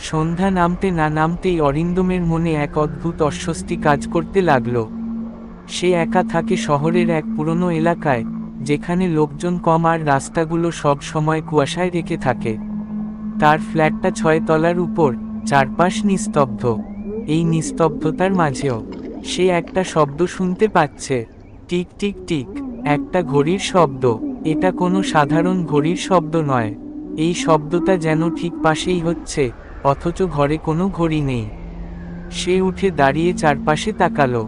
সন্ধ্যা নামতে না নামতেই অরিন্দমের মনে এক অদ্ভুত অস্বস্তি কাজ করতে লাগল। সে একা থাকে শহরের এক পুরনো এলাকায়, যেখানে লোকজন কম আর রাস্তাগুলো সব সময় কুয়াশায় রেখে থাকে। তার ফ্ল্যাটটা 6 তলার উপর, চারপাশ নিস্তব্ধ। এই নিস্তব্ধতার মাঝেও সে একটা শব্দ শুনতে পাচ্ছে। টিক টিক টিক, একটা ঘড়ির শব্দ। এটা কোনো সাধারণ ঘড়ির শব্দ নয়। এই শব্দটা যেন ঠিক পাশেই হচ্ছে, অথচ ঘরে কোনো ঘড়ি নেই। সে উঠে দাঁড়িয়ে চারপাশে তাকালো।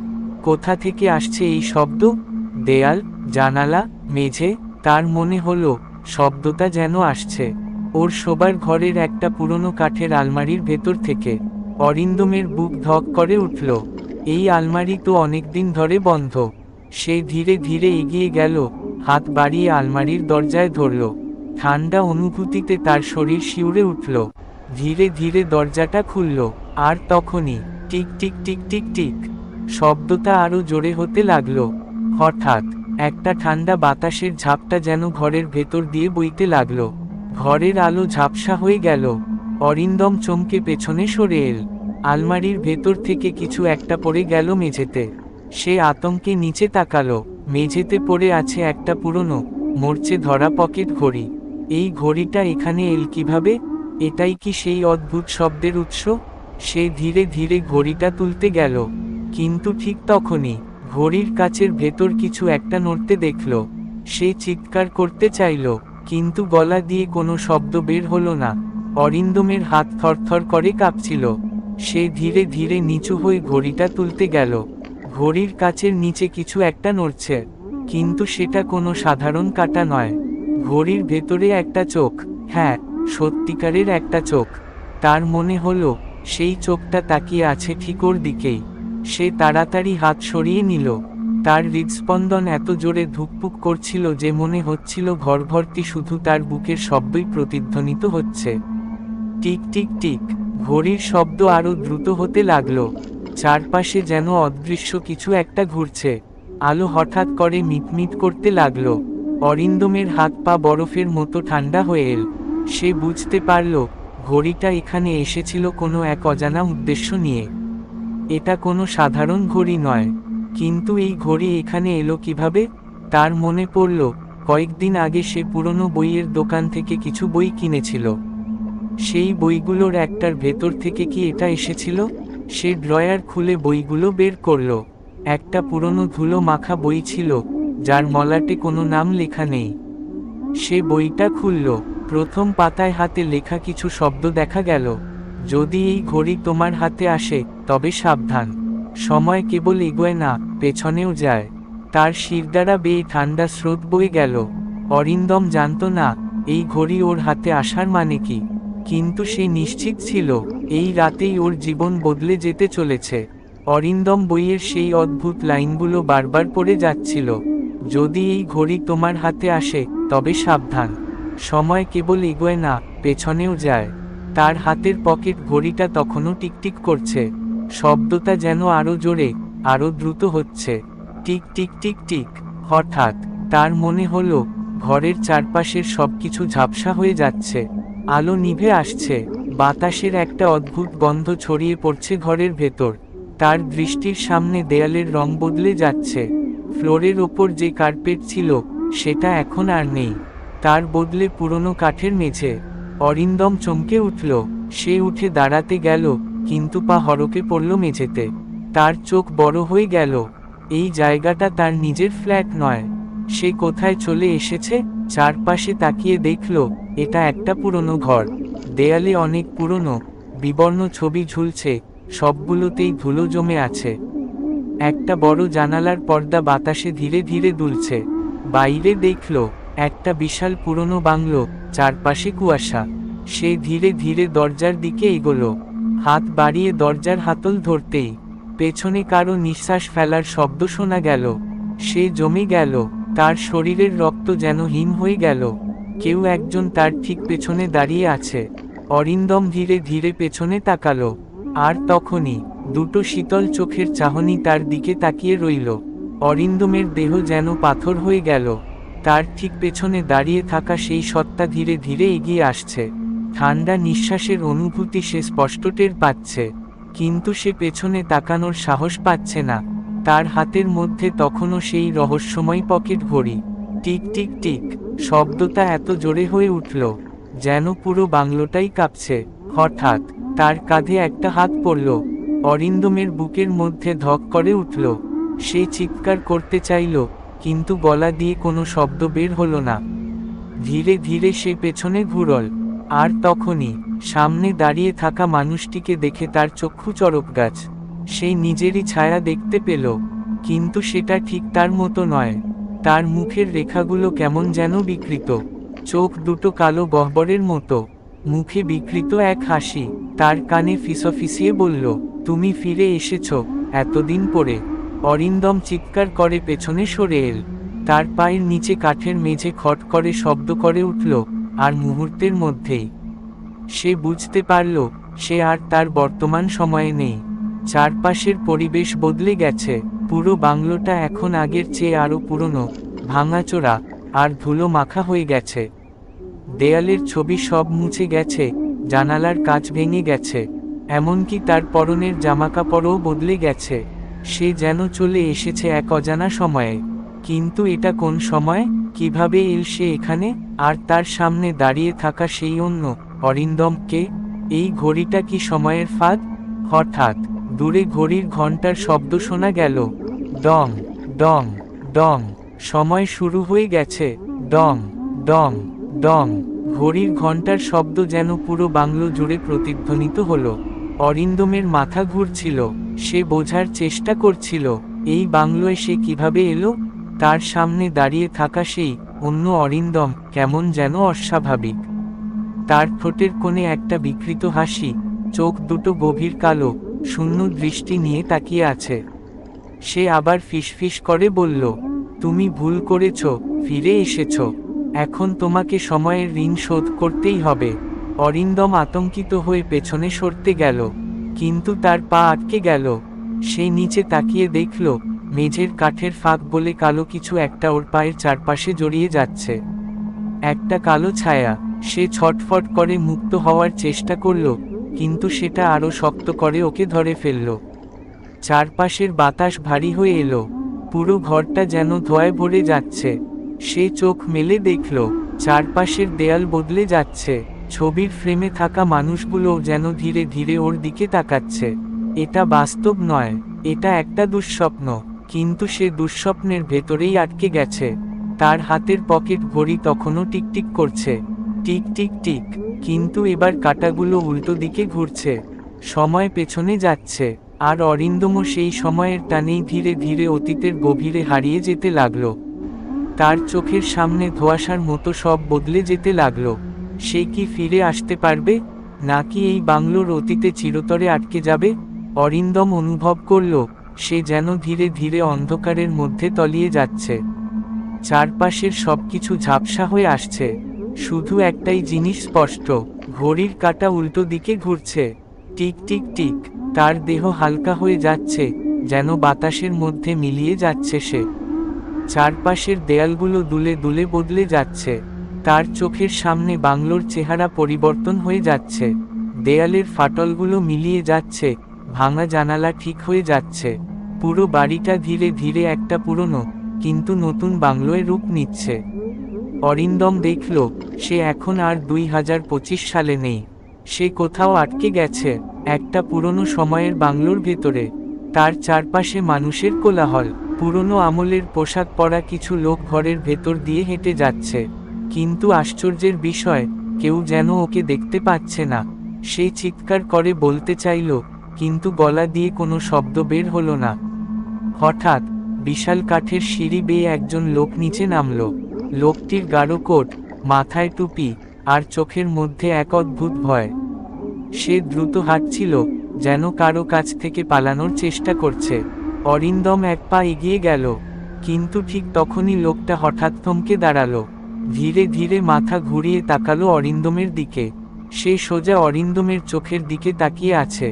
কোথা থেকে আসছে এই শব্দ? দেয়াল, জানালা, মেঝে? তার মনে হলো শব্দটা যেন আসছে ওর শোবার ঘরের একটা পুরনো কাঠের আলমারির ভেতর থেকে। অরিন্দমের বুক ধক করে উঠল। এই আলমারি তো অনেকদিন ধরে বন্ধ। সে ধীরে ধীরে এগিয়ে গেল, হাত বাড়িয়ে আলমারির দরজায় ধরল। ঠান্ডা অনুভূতিতে তার শরীর শিউরে উঠল। ধীরে ধীরে দরজাটা খুলল, আর তখনই tick tick tick tick tick শব্দটা আরো জোরে হতে লাগলো। হঠাৎ একটা ঠান্ডা বাতাসের ঝাপটা যেন ঘরের ভেতর দিয়ে বইতে লাগলো। ঘরের আলো ঝাপসা হয়ে গেল। অরিন্দম চমকে পেছনে সরে এল। আলমারির ভেতর থেকে কিছু একটা পড়ে গেল মেঝেতে। সে আতঙ্কে নিচে তাকালো। মেঝেতে পড়ে আছে একটা পুরনো, মরচে ধরা পকেট ঘড়ি। এই ঘড়িটা এখানে এল কিভাবে? এটাই কি সেই অদ্ভুত শব্দের উৎস? সে ধীরে ধীরে ঘড়িটা তুলতে গেল, কিন্তু ঠিক তখনই ঘড়ির কাচের ভেতর কিছু একটা নড়তে দেখল। সে চিৎকার করতে চাইল, কিন্তু গলা দিয়ে কোনো শব্দ বের হলো না। অরিন্দমের হাত থরথর করে কাঁপছিল। সে ধীরে ধীরে নিচু হয়ে ঘড়িটা তুলতে গেল। ঘড়ির কাচের নিচে কিছু একটা নড়ছে, কিন্তু সেটা কোনো সাধারণ কাঁটা নয়। ঘড়ির ভেতরে একটা চোখ, হ্যাঁ, সত্যিকারের একটা চোখ। তার মনে হলো সেই চোখটা তাকিয়ে আছে ঠিক ওর দিকেই। সে তাড়াতাড়ি হাত সরিয়ে নিল। তার হৃদস্পন্দন এত জোরে ধুকপুক করছিল যে মনে হচ্ছিল ঘরভর্তি শুধু তার বুকের শব্দই প্রতিধ্বনিত হচ্ছে। টিক টিক টিক, ঘড়ির শব্দ আরো দ্রুত হতে লাগলো। চারপাশে যেন অদৃশ্য কিছু একটা ঘুরছে। আলো হঠাৎ করে মিটমিট করতে লাগলো। অরিন্দমের হাত পা বরফের মতো ঠান্ডা হয়ে এল। সে বুঝতে পারল ঘড়িটা এখানে এসেছিল কোনো এক অজানা উদ্দেশ্য নিয়ে। এটা কোনো সাধারণ ঘড়ি নয়। কিন্তু এই ঘড়ি এখানে এলো কিভাবে? তার মনে পড়ল কয়েকদিন আগে সে পুরনো বইয়ের দোকান থেকে কিছু বই কিনেছিল। সেই বইগুলোর একটার ভেতর থেকে কি এটা এসেছিল? সে ড্রয়ার খুলে বইগুলো বের করল। একটা পুরনো ধুলো মাখা বই ছিল, যার মলাটে কোনো নাম লেখা নেই। সে বইটা খুলল। প্রথম পাতায় হাতে লেখা কিছু শব্দ দেখা গেল। যদি এই ঘড়ি তোমার হাতে আসে, তবে সাবধান। সময় কেবল এগোয় না, পেছনেও যায়। তার শিরদাঁড়া বেয়ে ঠান্ডা স্রোত বয়ে গেল। অরিন্দম জানত না এই ঘড়ি ওর হাতে আসার মানে কি, কিন্তু সে নিশ্চিত ছিল এই রাতেই ওর জীবন বদলে যেতে চলেছে। অরিন্দম বইয়ের সেই অদ্ভুত লাইনগুলো বারবার পড়ে যাচ্ছিল। যদি এই ঘড়ি তোমার হাতে আসে, তবে সাবধান। সময় কেবল এগোয় না, পেছনেও যায়। তার হাতের পকেট ঘড়িটা তখনও টিকটিক করছে। শব্দটা যেন আরো জোরে, আরো দ্রুত হচ্ছে। Tick tick tick tick. হঠাৎ তার মনে হলো ঘরের চারপাশের সবকিছু ঝাপসা হয়ে যাচ্ছে। আলো নিভে আসছে। বাতাসের একটা অদ্ভুত গন্ধ ছড়িয়ে পড়ছে ঘরের ভেতর। তার দৃষ্টির সামনে দেয়ালের রং বদলে যাচ্ছে। ফ্লোরের ওপর যে কার্পেট ছিল, সেটা এখন আর নেই। তার বদলে পুরনো কাঠের মেঝে। অরিন্দম চমকে উঠল। সে উঠে দাঁড়াতে গেল, কিন্তু পা হড়কে পড়ল মেঝেতে। তার চোখ বড় হয়ে গেল। এই জায়গাটা তার নিজের ফ্ল্যাট নয়। সে কোথায় চলে এসেছে? চারপাশে তাকিয়ে দেখল এটা একটা পুরনো ঘর। দেয়ালে অনেক পুরনো, বিবর্ণ ছবি ঝুলছে, সবগুলোতেই ধুলো জমে আছে। একটা বড় জানালার পর্দা বাতাসে ধীরে ধীরে দুলছে। বাইরে দেখল একটা বিশাল পুরনো বাংলো, চারপাশে কুয়াশা। সে ধীরে ধীরে দরজার দিকে এগোলো। হাত বাড়িয়ে দরজার হাতল ধরতেই পেছনে কারো নিঃশ্বাস ফেলার শব্দ শোনা গেল। সে জমে গেল। তার শরীরের রক্ত যেন হিম হয়ে গেল। কেউ একজন তার ঠিক পেছনে দাঁড়িয়ে আছে। অরিন্দম ধীরে ধীরে পেছনে তাকালো। আর তখনই দুটো শীতল চোখের চাহনি তার দিকে তাকিয়ে রইল। অরিন্দমের দেহ যেন পাথর হয়ে গেল। তার ঠিক পেছনে দাঁড়িয়ে থাকা সেই সত্তা ধীরে ধীরে এগিয়ে আসছে। ঠান্ডা নিঃশ্বাসের অনুভূতি সে স্পষ্ট টের পাচ্ছে, কিন্তু সে পেছনে তাকানোর সাহস পাচ্ছে না। তার হাতের মধ্যে তখনও সেই রহস্যময় পকেট ঘড়ি। টিক টিক টিক শব্দটা এত জোরে হয়ে উঠল যেন পুরো বাংলোটাই কাঁপছে। হঠাৎ তার কাঁধে একটা হাত পড়ল। অরিন্দমের বুকের মধ্যে ধক করে উঠল। সে চিৎকার করতে চাইল, কিন্তু গলা দিয়ে কোনো শব্দ বের হলো না। ধীরে ধীরে সে পেছনে ঘুরল, আর তখনই সামনে দাঁড়িয়ে থাকা মানুষটিকে দেখে তার চক্ষু চড়কগাছ। সেই নিজেরই ছায়া দেখতে পেল, কিন্তু সেটা ঠিক তার মতো নয়। তার মুখের রেখাগুলো কেমন যেন বিকৃত, চোখ দুটো কালো গহ্বরের মতো, মুখে বিকৃত এক হাসি। তার কানে ফিসফিসিয়ে বলল, তুমি ফিরে এসেছ, এতদিন পরে। অরিন্দম চিৎকার করে পেছনে সরে এল। তার পায়ের নিচে কাঠের মেঝে খট করে শব্দ করে উঠল, আর মুহূর্তের মধ্যেই সে বুঝতে পারল সে আর তার বর্তমান সময়ে নেই। চারপাশের পরিবেশ বদলে গেছে। পুরো বাংলোটা এখন আগের চেয়ে আরও পুরনো, ভাঙাচোরা আর ধুলো মাখা হয়ে গেছে। দেয়ালের ছবি সব মুছে গেছে, জানালার কাঁচ ভেঙে গেছে, এমনকি তার পরনের জামাকাপড়ও বদলে গেছে। সে যেন চলে এসেছে এক অজানা সময়ে। কিন্তু এটা কোন সময়, কিভাবে এল সে এখানে? আর তার সামনে দাঁড়িয়ে থাকা সেই অন্য অরিন্দমকে? এই ঘড়িটা কি সময়ের ফাঁদ? হঠাৎ দূরে ঘড়ির ঘণ্টার শব্দ শোনা গেল। ডং ডং ডং। সময় শুরু হয়ে গেছে। ডং ডং ডং। ঘড়ির ঘণ্টার শব্দ যেন পুরো বাংলো জুড়ে প্রতিধ্বনিত হলো। অরিন্দমের মাথা ঘুরছিল। সে বোঝার চেষ্টা করছিল এই বাংলোয় সে কিভাবে এলো। তার সামনে দাঁড়িয়ে থাকা সেই অন্য অরিন্দম কেমন যেন অস্বাভাবিক। তার ঠোঁটের কোণে একটা বিকৃত হাসি, চোখ দুটো গভীর কালো, শূন্য দৃষ্টি নিয়ে তাকিয়ে আছে। সে আবার ফিসফিস করে বলল, তুমি ভুল করেছ, ফিরে এসেছ। এখন তোমাকে সময়ের ঋণ শোধ করতেই হবে। অরিন্দম আতঙ্কিত হয়ে পেছনে সরতে গেল, কিন্তু তার পা আটকে গেল। সে নিচে তাকিয়ে দেখল মেঝের কাঠের ফাঁক বলে কালো কিছু একটা ওর পায়ের চারপাশে জড়িয়ে যাচ্ছে। একটা কালো ছায়া। সে ছটফট করে মুক্ত হওয়ার চেষ্টা করল, কিন্তু সেটা আরও শক্ত করে ওকে ধরে ফেলল। চারপাশের বাতাস ভারী হয়ে এলো, পুরো ঘরটা যেন ধোঁয়ায় ভরে যাচ্ছে। সে চোখ মেলে দেখল চারপাশের দেয়াল বদলে যাচ্ছে। ছবির ফ্রেমে থাকা মানুষগুলো যেন ধীরে ধীরে ওর দিকে তাকাচ্ছে। এটা বাস্তব নয়, এটা একটা দুঃস্বপ্ন। কিন্তু সে দুঃস্বপ্নের ভেতরেই আটকে গেছে। তার হাতের পকেট ঘড়ি তখনও টিকটিক করছে, টিক টিক টিক। কিন্তু এবার কাঁটাগুলো উল্টো দিকে ঘুরছে, সময় পেছনে যাচ্ছে। আর অরিন্দমও সেই সময়ের টানেই ধীরে ধীরে অতীতের গভীরে হারিয়ে যেতে লাগলো। তার চোখের সামনে ধোঁয়াশার মতো সব বদলে যেতে লাগলো। সে কি ফিরে আসতে পারবে, নাকি এই বাংলোর অতীতে চিরতরে আটকে যাবে? অরিন্দম অনুভব করল সে যেন ধীরে ধীরে অন্ধকারের মধ্যে তলিয়ে যাচ্ছে। চারপাশের সবকিছু ঝাপসা হয়ে আসছে, শুধু একটাই জিনিস স্পষ্ট, ঘড়ির কাঁটা উল্টো দিকে ঘুরছে, টিক টিক টিক। তার দেহ হালকা হয়ে যাচ্ছে, যেন বাতাসের মধ্যে মিলিয়ে যাচ্ছে সে। চারপাশের দেয়ালগুলো দুলে দুলে বদলে যাচ্ছে। তার চোখের সামনে বাংলোর চেহারা পরিবর্তন হয়ে যাচ্ছে। দেয়ালের ফাটলগুলো মিলিয়ে যাচ্ছে, ভাঙা জানালা ঠিক হয়ে যাচ্ছে। পুরো বাড়িটা ধীরে ধীরে একটা পুরনো কিন্তু নতুন বাংলোয় রূপ নিচ্ছে। অরিন্দম দেখল সে এখন আর 2025 সালে নেই। সে কোথাও আটকে গেছে, একটা পুরনো সময়ের বাংলোর ভেতরে। তার চারপাশে মানুষের কোলাহল, পুরনো আমলের পোশাক পরা কিছু লোক ঘরের ভেতর দিয়ে হেঁটে যাচ্ছে। কিন্তু আশ্চর্যের বিষয়, কেউ যেন ওকে দেখতে পাচ্ছে না। সে চিৎকার করে বলতে চাইল, কিন্তু গলা দিয়ে কোনো শব্দ বের হলো না। হঠাৎ বিশাল কাঠের সিঁড়ি বেয়ে একজন লোক নিচে নামল। লোকটির গাঢ় কোট, মাথায় টুপি, আর চোখের মধ্যে এক অদ্ভুত ভয়। সে দ্রুত হাঁটছিল, যেন কারো কাছ থেকে পালানোর চেষ্টা করছে। অরিন্দম এক পা এগিয়ে গেল, কিন্তু ঠিক তখনই লোকটা হঠাৎ থমকে দাঁড়ালো। ধীরে ধীরে মাথা ঘুরিয়ে তাকালো অরিন্দমের দিকে। সে সোজা অরিন্দমের চোখের দিকে তাকিয়ে আছে।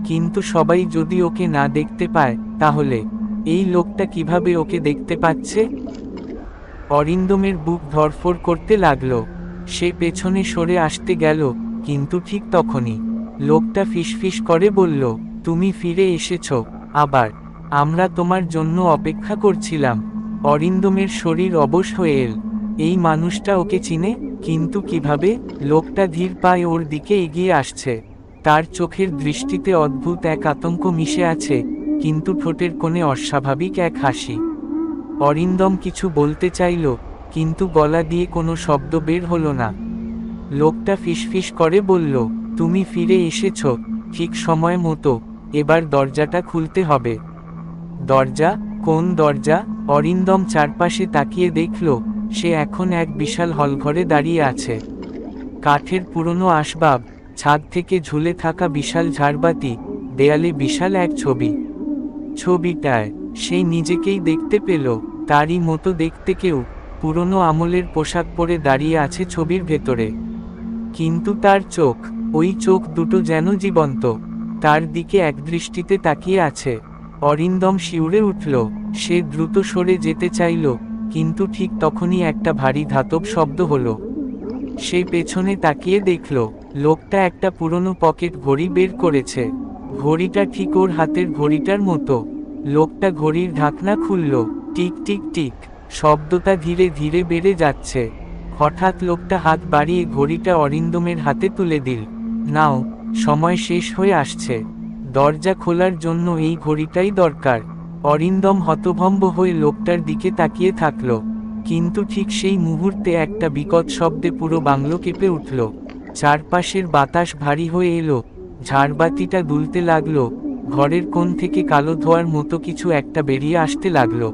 কিন্তু সবাই যদি ওকে না দেখতে পায়, তাহলে এই লোকটা কিভাবে ওকে দেখতে পাচ্ছে? অরিন্দমের বুক ধড়ফড় করতে লাগলো। সে পেছনে সরে আসতে গেল, কিন্তু ঠিক তখনই লোকটা ফিসফিস করে বলল, তুমি ফিরে এসেছো আবার, আমরা তোমার জন্য অপেক্ষা করছিলাম। অরিন্দমের শরীর অবশ হয়ে এল। এই মানুষটা ওকে চিনে, কিন্তু কিভাবে? লোকটা ধীর পায়ে ওর দিকে এগিয়ে আসছে। তার চোখের দৃষ্টিতে অদ্ভুত এক আতঙ্ক মিশে আছে, কিন্তু ঠোঁটের কোণে অস্বাভাবিক এক হাসি। অরিন্দম কিছু বলতে চাইল, কিন্তু গলা দিয়ে কোনো শব্দ বের হলো না। লোকটা ফিসফিস করে বলল, তুমি ফিরে এসেছ ঠিক সময় মতো, এবার দরজাটা খুলতে হবে। দরজা? কোন দরজা? অরিন্দম চারপাশে তাকিয়ে দেখল, সে এখন এক বিশাল হলঘরে দাঁড়িয়ে আছে। কাঠের পুরনো আসবাব, ছাদ থেকে ঝুলে থাকা বিশাল ঝাড়বাতি, দেয়ালে বিশাল এক ছবি। ছবিটায় সে নিজেকেই দেখতে পেল, তারই মতো দেখতে কেউ, পুরনো আমলের পোশাক পরে দাঁড়িয়ে আছে ছবির ভেতরে। কিন্তু তার চোখ, ওই চোখ দুটো যেন জীবন্ত, তার দিকে একদৃষ্টিতে তাকিয়ে আছে। অরিন্দম শিউরে উঠল। সে দ্রুত সরে যেতে চাইল, কিন্তু ঠিক তখনই একটা ভারী ধাতব শব্দ হলো। সে পেছনে তাকিয়ে দেখল, লোকটা একটা পুরনো পকেট ঘড়ি বের করেছে। ঘড়িটা ঠিক ওর হাতের ঘড়িটার মতো। লোকটা ঘড়ির ঢাকনা খুলল। টিক টিক টিক শব্দটা ধীরে ধীরে বেড়ে যাচ্ছে। হঠাৎ লোকটা হাত বাড়িয়ে ঘড়িটা অরিন্দমের হাতে তুলে দিল। নাও, সময় শেষ হয়ে আসছে। দরজা খোলার জন্য এই ঘড়িটাই দরকার। অরিন্দম হতভম্ব হয়ে লোকটার দিকে তাকিয়ে থাকল। কিন্তু ঠিক সেই মুহূর্তে একটা বিকট শব্দে পুরো বাংলো কেঁপে উঠল। চারপাশের বাতাস ভারী হয়ে এলো, ঝাড়বাতিটা দুলতে লাগলো, ঘরের কোণ থেকে কালো ধোঁয়ার মতো কিছু একটা বেরিয়ে আসতে লাগলো।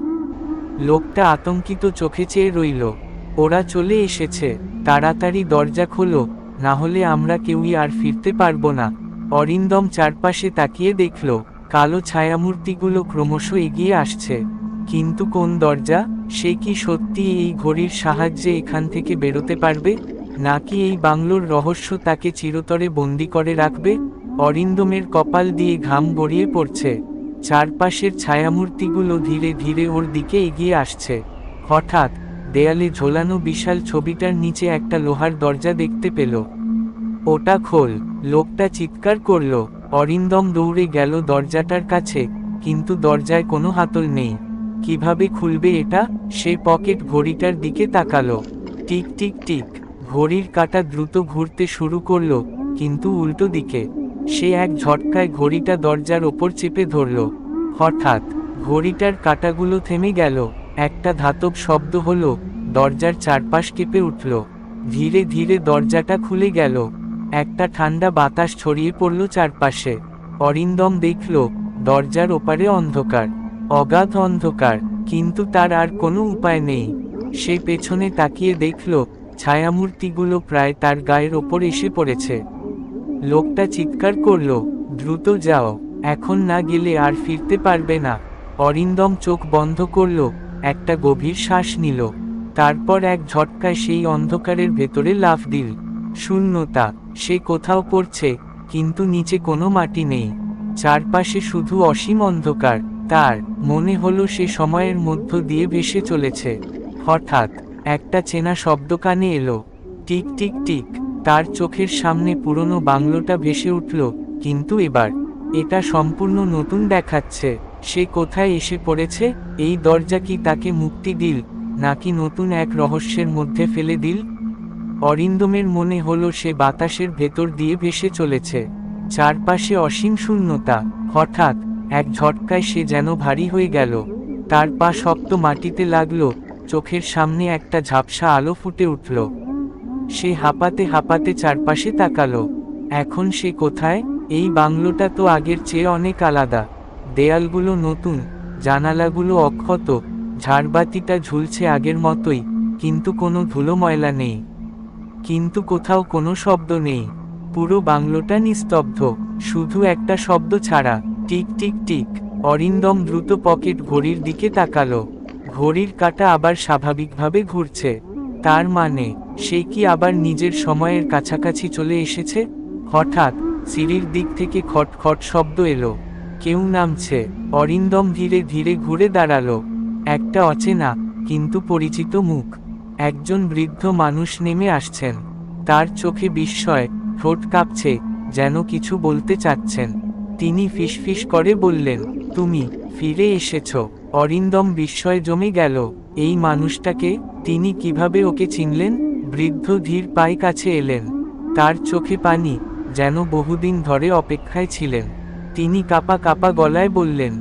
লোকটা আতঙ্কিত চোখে চেয়ে রইল। ওরা চলে এসেছে, তাড়াতাড়ি দরজা খোলো, না হলে আমরা কেউই আর ফিরতে পারবো না। অরিন্দম চারপাশে তাকিয়ে দেখল, কালো ছায়ামূর্তিগুলো ক্রমশ এগিয়ে আসছে। কিন্তু কোন দরজা? সে কি সত্যি এই ঘড়ির সাহায্যে এখান থেকে বেরোতে পারবে, নাকি এই বাংলোর রহস্য তাকে চিরতরে বন্দি করে রাখবে? অরিন্দমের কপাল দিয়ে ঘাম গড়িয়ে পড়ছে। চারপাশের ছায়ামূর্তিগুলো ধীরে ধীরে ওর দিকে এগিয়ে আসছে। হঠাৎ দেয়ালে ঝোলানো বিশাল ছবিটার নিচে একটা লোহার দরজা দেখতে পেল। ওটা খোল, লোকটা চিৎকার করল। অরিন্দম দৌড়ে গেল দরজাটার কাছে, কিন্তু দরজায় কোনো হাতল নেই। কিভাবে খুলবে এটা? সে পকেট ঘড়িটার দিকে তাকালো। টিক টিক টিক ঘড়ির কাঁটা দ্রুত ঘুরতে শুরু করলো, কিন্তু উল্টো দিকে। সে এক ঝটকায় ঘড়িটা দরজার ওপর চেপে ধরল। হঠাৎ ঘড়িটার কাঁটাগুলো থেমে গেল। একটা ধাতব শব্দ হলো, দরজার চারপাশ কেঁপে উঠল। ধীরে ধীরে দরজাটা খুলে গেল। একটা ঠান্ডা বাতাস ছড়িয়ে পড়ল চারপাশে। অরিন্দম দেখল, দরজার ওপারে অন্ধকার, অগাধ অন্ধকার, কিন্তু তার আর কোনো উপায় নেই। সে পেছনে তাকিয়ে দেখল, ছায়ামূর্তিগুলো প্রায় তার গায়ের ওপর এসে পড়েছে। লোকটা চিৎকার করল, দ্রুত যাও, এখন না গেলে আর ফিরতে পারবে না। অরিন্দম চোখ বন্ধ করল, একটা গভীর শ্বাস নিল। তারপর এক ঝটকায় সেই অন্ধকারের ভেতরে লাফ দিল। শূন্যতা। সে কোথাও পড়ছে, কিন্তু নিচে কোনো মাটি নেই। চারপাশে শুধু অসীম অন্ধকার। তার মনে হলো সে সময়ের মধ্য দিয়ে ভেসে চলেছে। হঠাৎ একটা চেনা শব্দ কানে এলো। টিক টিক টিক তার চোখের সামনে পুরনো বাংলোটা ভেসে উঠল, কিন্তু এবার এটা সম্পূর্ণ নতুন দেখাচ্ছে। সে কোথায় এসে পড়েছে? এই দরজা কি তাকে মুক্তি দিল, নাকি নতুন এক রহস্যের মধ্যে ফেলে দিল? অরিন্দমের মনে হলো সে বাতাসের ভেতর দিয়ে ভেসে চলেছে। চারপাশে অসীম শূন্যতা। হঠাৎ এক ঝটকায় সে যেন ভারী হয়ে গেল। তার পা শক্ত মাটিতে লাগলো, চোখের সামনে একটা ঝাপসা আলো ফুটে উঠল। সে হাঁপাতে হাঁপাতে চারপাশে তাকালো। এখন সে কোথায়? এই বাংলোটা তো আগের চেয়ে অনেক আলাদা। দেয়ালগুলো নতুন, জানালাগুলো অক্ষত, ঝাড়বাতিটা ঝুলছে আগের মতোই, কিন্তু কোনো ধুলো ময়লা নেই। কিন্তু কোথাও কোনো শব্দ নেই। পুরো বাংলোটা নিস্তব্ধ, শুধু একটা শব্দ ছাড়া, টিক টিক টিক। অরিন্দম দ্রুত পকেট ঘড়ির দিকে তাকালো। ঘড়ির কাঁটা আবার স্বাভাবিকভাবে ঘুরছে। তার মানে সে কি আবার নিজের সময়ের কাছাকাছি চলে এসেছে? হঠাৎ সিঁড়ির দিক থেকে খট খট শব্দ এলো। কেউ নামছে। অরিন্দম ধীরে ধীরে ঘুরে দাঁড়ালো। একটা অচেনা কিন্তু পরিচিত মুখ। একজন বৃদ্ধ মানুষ নেমে আসছেন। তার চোখে বিস্ময়, ঠোঁট কাঁপছে, যেন কিছু বলতে চাচ্ছেন। তিনি ফিসফিস করে বললেন, তুমি ফিরে এসেছ। অরিন্দম বিস্ময়ে জমে গেল। এই মানুষটাকে, তিনি কিভাবে ওকে চিনলেন? বৃদ্ধ ধীর পায়ে কাছে এলেন। তার চোখে পানি, যেন বহুদিন ধরে অপেক্ষায় ছিলেন। তিনি কাঁপা কাঁপা গলায় বললেন,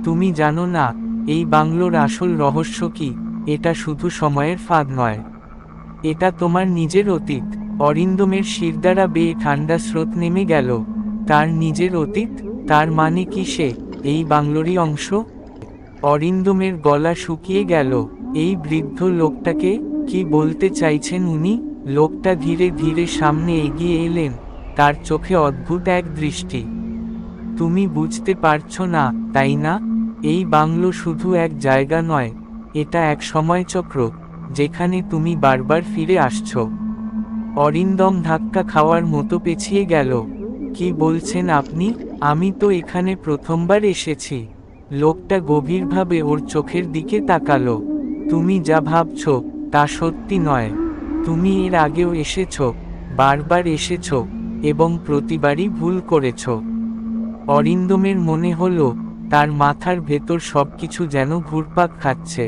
তুমি জানো না এই বাংলোর আসল রহস্য কি? এটা শুধু সময়ের ফাঁদ নয়, এটা তোমার নিজের অতীত। অরিন্দমের শিরদাঁড়া বেয়ে ঠান্ডা স্রোত নেমে গেল। তার নিজের অতীত? তার মানে কি সে এই বাংলোরই অংশ? অরিন্দমের গলা শুকিয়ে গেল। এই বৃদ্ধ লোকটাকে কি বলতে চাইছেন উনি? লোকটা ধীরে ধীরে সামনে এগিয়ে এলেন, তার চোখে অদ্ভুত এক দৃষ্টি। তুমি বুঝতে পারছো না, তাই না? এই বাংলো শুধু এক জায়গা নয়, এটা এক সময়চক্র, যেখানে তুমি বারবার ফিরে আসছো। অরিন্দম ধাক্কা খাওয়ার মতো পেছিয়ে গেল। কি বলছেন আপনি? আমি তো এখানে প্রথমবার এসেছি। লোকটা গভীরভাবে ওর চোখের দিকে তাকালো। তুমি যা ভাবছো তা সত্যি নয়। তুমি এর আগেও এসেছো, বারবার এসেছো, এবং প্রতিবারই ভুল করেছো। অরিন্দমের মনে হলো তার মাথার ভেতর সবকিছু যেন ঘুরপাক খাচ্ছে।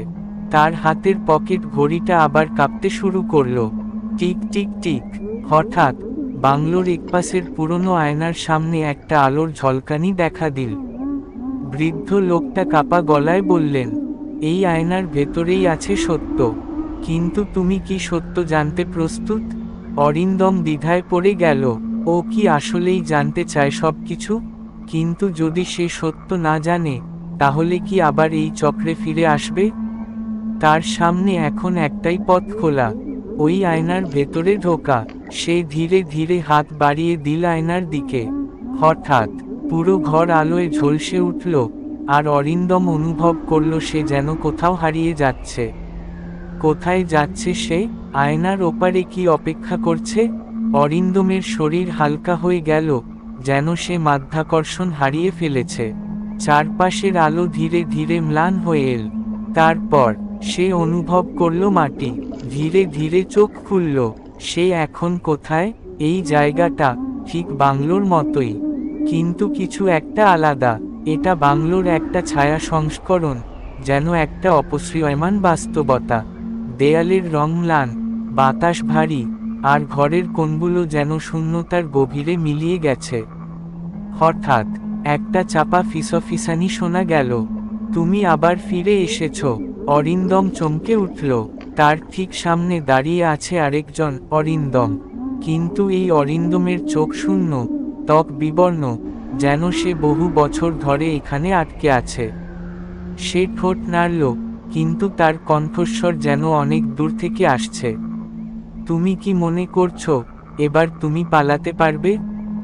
তার হাতের পকেট ঘড়িটা আবার কাঁপতে শুরু করলো। Tick tick tick. হঠাৎ বাংলোর একপাশের পুরনো আয়নার সামনে একটা আলোর ঝলকানি দেখা দিল। বৃদ্ধ লোকটা কাঁপা গলায় বললেন, এই আয়নার ভেতরেই আছে সত্য। কিন্তু তুমি কি সত্য জানতে প্রস্তুত? অরিন্দম দ্বিধায় পড়ে গেল। ও কি আসলেই জানতে চায় সবকিছু? কিন্তু যদি সে সত্য না জানে, তাহলে কি আবার এই চক্রে ফিরে আসবে? তার সামনে এখন একটাই পথ খোলা, ওই আয়নার ভেতরে ঢোকা। সে ধীরে ধীরে হাত বাড়িয়ে দিল আয়নার দিকে। হঠাৎ পুরো ঘর আলোয় ঝলসে উঠল, আর অরিন্দম অনুভব করল সে যেন কোথাও হারিয়ে যাচ্ছে। কোথায় যাচ্ছে সে? আয়নার ওপারে কি অপেক্ষা করছে? অরিন্দমের শরীর হালকা হয়ে গেল, যেন সে মাধ্যাকর্ষণ হারিয়ে ফেলেছে। চারপাশের আলো ধীরে ধীরে ম্লান হয়ে এল। তারপর সে অনুভব করল মাটি। ধীরে ধীরে চোখ খুলল। সে এখন কোথায়? এই জায়গাটা ঠিক বাংলোর মতোই, কিন্তু কিছু একটা আলাদা। এটা বাংলোর একটা ছায়া সংস্করণ, যেন একটা অপসৃয়মান বাস্তবতা। দেয়ালের রং ম্লান, বাতাস ভারী, আর ঘরের কোণগুলো যেন শূন্যতার গভীরে মিলিয়ে গেছে। হঠাৎ একটা চাপা ফিসফিসানি শোনা গেল। তুমি আবার ফিরে এসেছ। অরিন্দম চমকে উঠল। তার ঠিক সামনে দাঁড়িয়ে আছে আরেকজন অরিন্দম। কিন্তু এই অরিন্দমের চোখ শূন্য, ত্বক বিবর্ণ, যেন সে বহু বছর ধরে এখানে আটকে আছে। সে ঠোঁট নাড়ল, কিন্তু তার কণ্ঠস্বর যেন অনেক দূর থেকে আসছে। তুমি কি মনে করছো এবার তুমি পালাতে পারবে?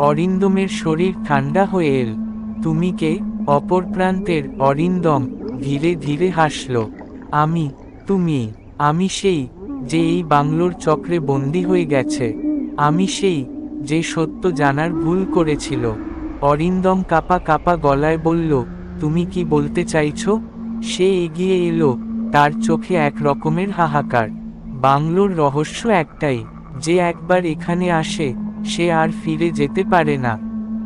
অরিন্দমের শরীর ঠান্ডা হয়ে এল। তুমি কে? অপর প্রান্তের অরিন্দম ধীরে ধীরে হাসল। তুমি। আমি সেই যে এই বাংলোর চক্রে বন্দী হয়ে গেছে। আমি সেই যে সত্য জানার ভুল করেছিল। অরিন্দম কাঁপা কাঁপা গলায় বলল, তুমি কি বলতে চাইছো? সে এগিয়ে এলো, তার চোখে এক রকমের হাহাকার। বাংলোর রহস্য একটাই, যে একবার এখানে আসে সে আর ফিরে যেতে পারে না।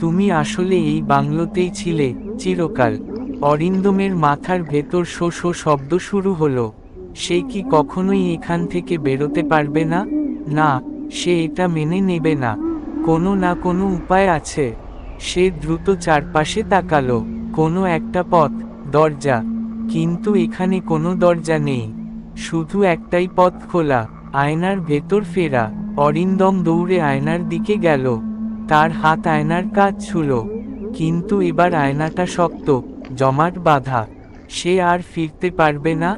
তুমি আসলে এই বাংলোতেই ছিলে চিরকাল। অরিন্দমের মাথার ভেতর শো শো শব্দ শুরু হলো। সে কি কখনোই এখান থেকে বেরোতে পারবে না? না, সে এটা মেনে নেবে না। কোনো না কোনো উপায় আছে। সে দ্রুত চারপাশে তাকালো। কোনো একটা পথ, দরজা। কিন্তু এখানে কোনো দরজা নেই। শুধু একটাই পথ খোলা, আয়নার ভেতর ফেরা। অরিন্দম দৌড়ে আয়নার দিকে গেল। তার হাত আয়নার কাজ ছুঁল। কিন্তু এবার আয়নাটা শক্ত, জমাট বাঁধা। সে আর ফিরতে পারবে না।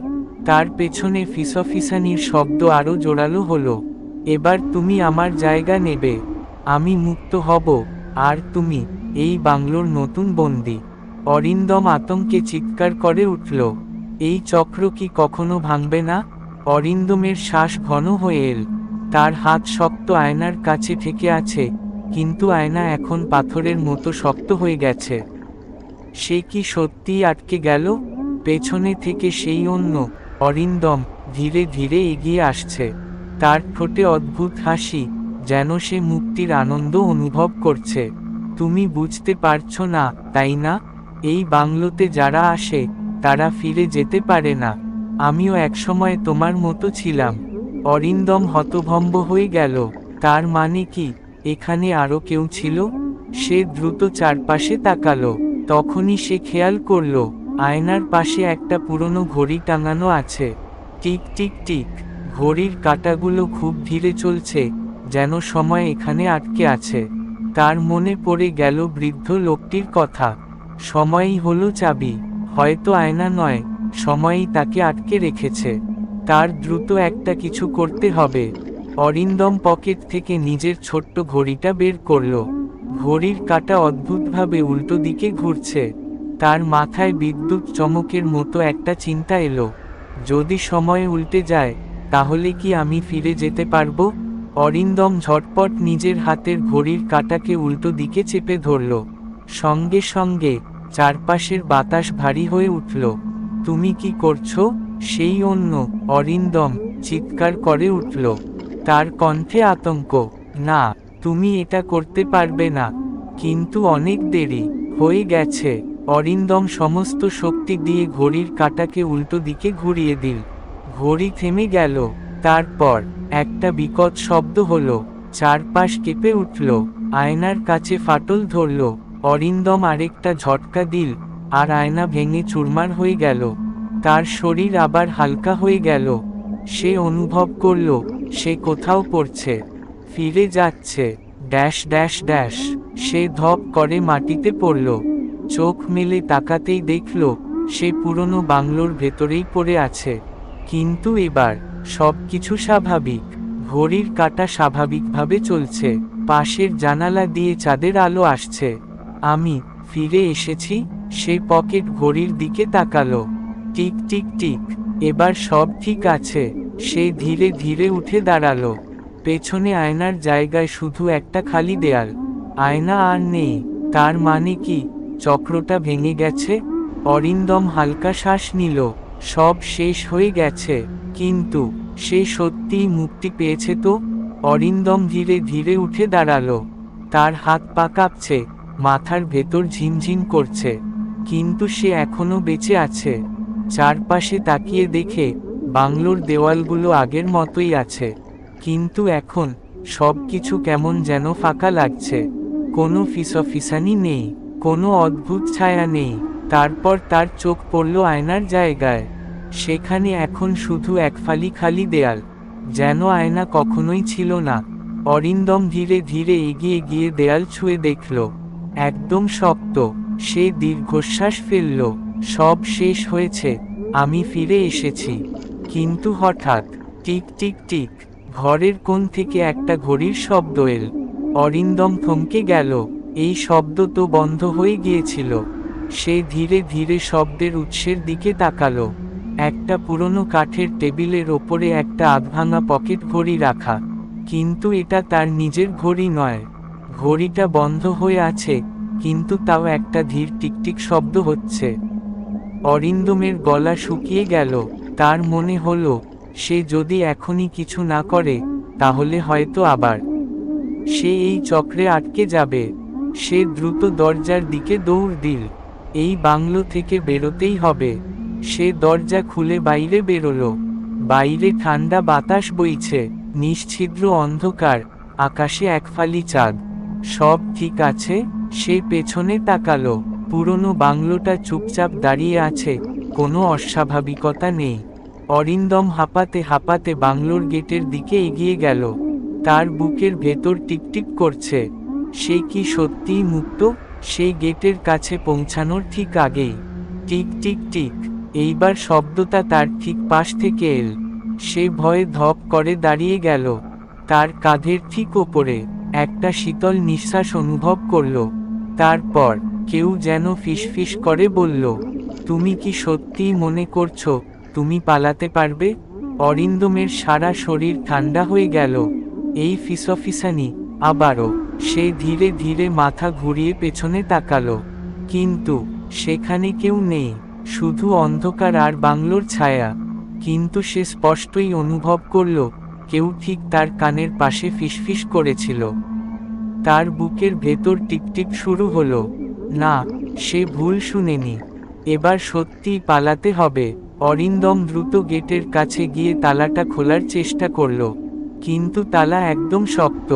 তার পেছনে ফিসফিসানির শব্দ আরো জোরালো হলো। এবার তুমি আমার জায়গা নেবে। আমি মুক্ত হব, আর তুমি এই বাংলোর নতুন বন্দী। অরিন্দম আতঙ্কে চিৎকার করে উঠল। এই চক্র কি কখনো ভাঙবে না? অরিন্দমের শ্বাস ঘন হয়ে এল। তার হাত শক্ত আয়নার কাছে ঠেকে আছে, কিন্তু আয়না এখন পাথরের মতো শক্ত হয়ে গেছে। সে কি সত্যিই আটকে গেল? পেছনে থেকে সেই অন্য অরিন্দম ধীরে ধীরে এগিয়ে আসছে। তার ঠোঁটে অদ্ভুত হাসি, যেন সে মুক্তির আনন্দ অনুভব করছে। তুমি বুঝতে পারছো না, তাই না? এই বাংলোতে যারা আসে তারা ফিরে যেতে পারে না। আমিও একসময় তোমার মতো ছিলাম। অরিন্দম হতভম্ব হয়ে গেল। তার মানে কি এখানে আরো কেউ ছিল? সে দ্রুত চারপাশে তাকালো। তখনই সে খেয়াল করল আয়নার পাশে একটা পুরনো ঘড়ি টাঙানো আছে। টিক টিক টিক, ঘড়ির কাঁটাগুলো খুব ধীরে চলছে, যেন সময় এখানে আটকে আছে। তার মনে পড়ে গেল বৃদ্ধ লোকটির কথা। সময়ই হলো চাবি। হয়তো আয়না নয়, সময়ই তাকে আটকে রেখেছে। তার দ্রুত একটা কিছু করতে হবে। অরিন্দম পকেট থেকে নিজের ছোট্ট ঘড়িটা বের করল। ঘড়ির কাঁটা অদ্ভুতভাবে উল্টো দিকে ঘুরছে। তার মাথায় বিদ্যুৎ চমকের মতো একটা চিন্তা এলো। যদি সময় উল্টে যায়, তাহলে কি আমি ফিরে যেতে পারবো? অরিন্দম ঝটপট নিজের হাতের ঘড়ির কাঁটাকে উল্টো দিকে চেপে ধরল। সঙ্গে সঙ্গে চারপাশের বাতাস ভারী হয়ে উঠল। তুমি কি করছো? সেই অন্য অরিন্দম চিৎকার করে উঠল। তার কণ্ঠে আতঙ্ক। না, তুমি এটা করতে পারবে না। কিন্তু অনেক দেরি হয়ে গেছে। অরিন্দম সমস্ত শক্তি দিয়ে ঘড়ির কাঁটাকে উল্টো দিকে ঘুরিয়ে দিল। ঘড়ি থেমে গেল। তারপর একটা বিকট শব্দ হলো। চারপাশ কেঁপে উঠল। আয়নার কাছে ফাটল ধরল। অরিন্দম আরেকটা ঝটকা দিল, আর আয়না ভেঙে চুরমার হয়ে গেল। তার শরীর আবার হালকা হয়ে গেল। সে অনুভব করল সে কোথাও পড়ছে, ফিরে যাচ্ছে। ড্যাশ ড্যাশ ড্যাশ, সে ধপ করে মাটিতে পড়ল। চোখ মেলে তাকাতেই দেখল সে পুরনো বাংলোর ভেতরেই পড়ে আছে। কিন্তু এবার সবকিছু স্বাভাবিক। ঘড়ির কাঁটা স্বাভাবিকভাবে চলছে। পাশের জানালা দিয়ে চাঁদের আলো আসছে। আমি ফিরে এসেছি। সে পকেট ঘড়ির দিকে তাকালো। টিক টিক টিক, এবার সব ঠিক আছে। সে ধীরে ধীরে উঠে দাঁড়ালো। পেছনে আয়নার জায়গায় শুধু একটা খালি দেয়াল। আয়না আর নেই। তার মানে কি চক্রটা ভেঙে গেছে? অরিন্দম হালকা শ্বাস নিল। সব শেষ হয়ে গেছে। কিন্তু সে সত্যিই মুক্তি পেয়েছে তো? অরিন্দম ধীরে ধীরে উঠে দাঁড়ালো। তার হাত পা কাঁপছে, মাথার ভেতর ঝিমঝিম করছে। কিন্তু সে এখনো বেঁচে আছে। চারপাশে তাকিয়ে দেখে বাংলোর দেওয়ালগুলো আগের মতোই আছে। কিন্তু এখন সবকিছু কেমন যেন ফাঁকা লাগছে। কোনো ফিসফিসানি নেই, কোনো অদ্ভুত ছায়া নেই। তারপর তার চোখ পড়ল আয়নার জায়গায়। সেখানে এখন শুধু এক ফালি খালি দেয়াল, যেন আয়না কখনোই ছিল না। অরিন্দম ধীরে ধীরে এগিয়ে গিয়ে দেয়াল ছুঁয়ে দেখল, একদম শক্ত। সে দীর্ঘশ্বাস ফেলল। সব শেষ হয়েছে, আমি ফিরে এসেছি। কিন্তু হঠাৎ টিক টিক টিক, ঘরের কোণ থেকে একটা ঘড়ির শব্দ এল। অরিন্দম থমকে গেল। এই শব্দ তো বন্ধ হয়ে গিয়েছিল। সে ধীরে ধীরে শব্দের উৎসের দিকে তাকালো। একটা পুরনো কাঠের টেবিলের ওপরে একটা আধভাঙা পকেট ঘড়ি রাখা। কিন্তু এটা তার নিজের ঘড়ি নয়। ঘড়িটা বন্ধ হয়ে আছে, কিন্তু তাও একটা ধীর টিকটিক শব্দ হচ্ছে। অরিন্দমের গলা শুকিয়ে গেল। তার মনে হলো সে যদি এখনই কিছু না করে, তাহলে হয়তো আবার সে এই চক্রে আটকে যাবে। সে দ্রুত দরজার দিকে দৌড় দিল। এই বাংলো থেকে বেরোতেই হবে। সে দরজা খুলে বাইরে বেরোলো। বাইরে ঠান্ডা বাতাস বইছে, নিশ্ছিদ্র অন্ধকার, আকাশে এক ফালি চাঁদ। সব ঠিক আছে। সে পেছনে তাকালো। পুরনো বাংলোটা চুপচাপ দাঁড়িয়ে আছে, কোনো অস্বাভাবিকতা নেই। অরিন্দম হাঁপাতে হাঁপাতে বাংলোর গেটের দিকে এগিয়ে গেল। তার বুকের ভেতর টিকটিক করছে। সে কি সত্যিই মুক্ত? সেই গেটের কাছে পৌঁছানোর ঠিক আগেই টিক টিক টিক, এইবার শব্দটা তার ঠিক পাশ থেকে এল। সে ভয়ে ধপ করে দাঁড়িয়ে গেল। তার কাঁধের ঠিক ওপরে একটা শীতল নিঃশ্বাস অনুভব করল। তারপর কেউ যেন ফিসফিস করে বলল, তুমি কি সত্যিই মনে করছো তুমি পালাতে পারবে? অরিন্দমের সারা শরীর ঠান্ডা হয়ে গেল। এই ফিসফিসানি আবারও। সে ধীরে ধীরে মাথা ঘুরিয়ে পেছনে তাকালো। কিন্তু সেখানে কেউ নেই, শুধু অন্ধকার আর বাংলোর ছায়া। কিন্তু সে স্পষ্টই অনুভব করল কেউ ঠিক তার কানের পাশে ফিসফিস করেছিল। তার বুকের ভেতর টিকটিক শুরু হলো। না, সে ভুল শুনেনি। এবার সত্যিই পালাতে হবে। অরিন্দম দ্রুত গেটের কাছে গিয়ে তালাটা খোলার চেষ্টা করল, কিন্তু তালা একদম শক্ত।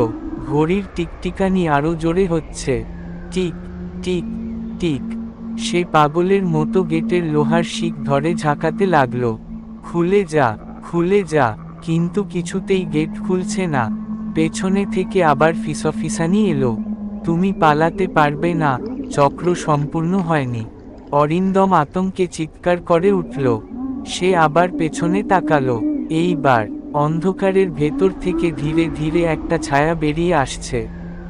ঘড়ির টিকটিকানি আরো জোরে হচ্ছে। Tick tick tick. সে পাগলের মতো গেটের লোহার শিক ধরে ঝাঁকাতে লাগলো। খুলে যা, খুলে যা। কিন্তু কিছুতেই গেট খুলছে না। পেছনে থেকে আবার ফিসফিসানি এলো, তুমি পালাতে পারবে না, চক্র সম্পূর্ণ হয়নি। অরিন্দম আতঙ্কে চিৎকার করে উঠল। সে আবার পেছনে তাকালো। এইবার অন্ধকারের ভেতর থেকে ধীরে ধীরে একটা ছায়া বেরিয়ে আসছে।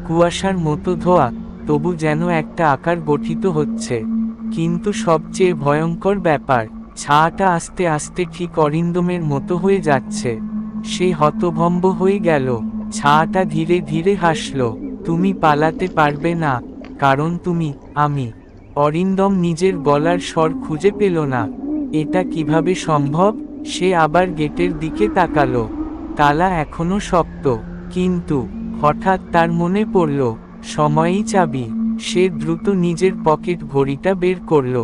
কুয়াশার মতো ধোয়া, তবু যেন একটা আকার গঠিত হচ্ছে। কিন্তু সবচেয়ে ভয়ঙ্কর ব্যাপার, ছায়াটা আস্তে আস্তে ঠিক অরিন্দমের মতো হয়ে যাচ্ছে। সে হতভম্ব হয়ে গেল। ছায়াটা ধীরে ধীরে হাসল। তুমি পালাতে পারবে না, কারণ তুমি আমি। অরিন্দম নিজের গলার স্বর খুঁজে পেল না। এটা কিভাবে সম্ভব? সে আবার গেটের দিকে তাকালো। তালা এখনো শক্ত, কিন্তু হঠাৎ তার মনে পড়ল, সময়ই চাবি। সে দ্রুত নিজের পকেট ঘড়িটা বের করল।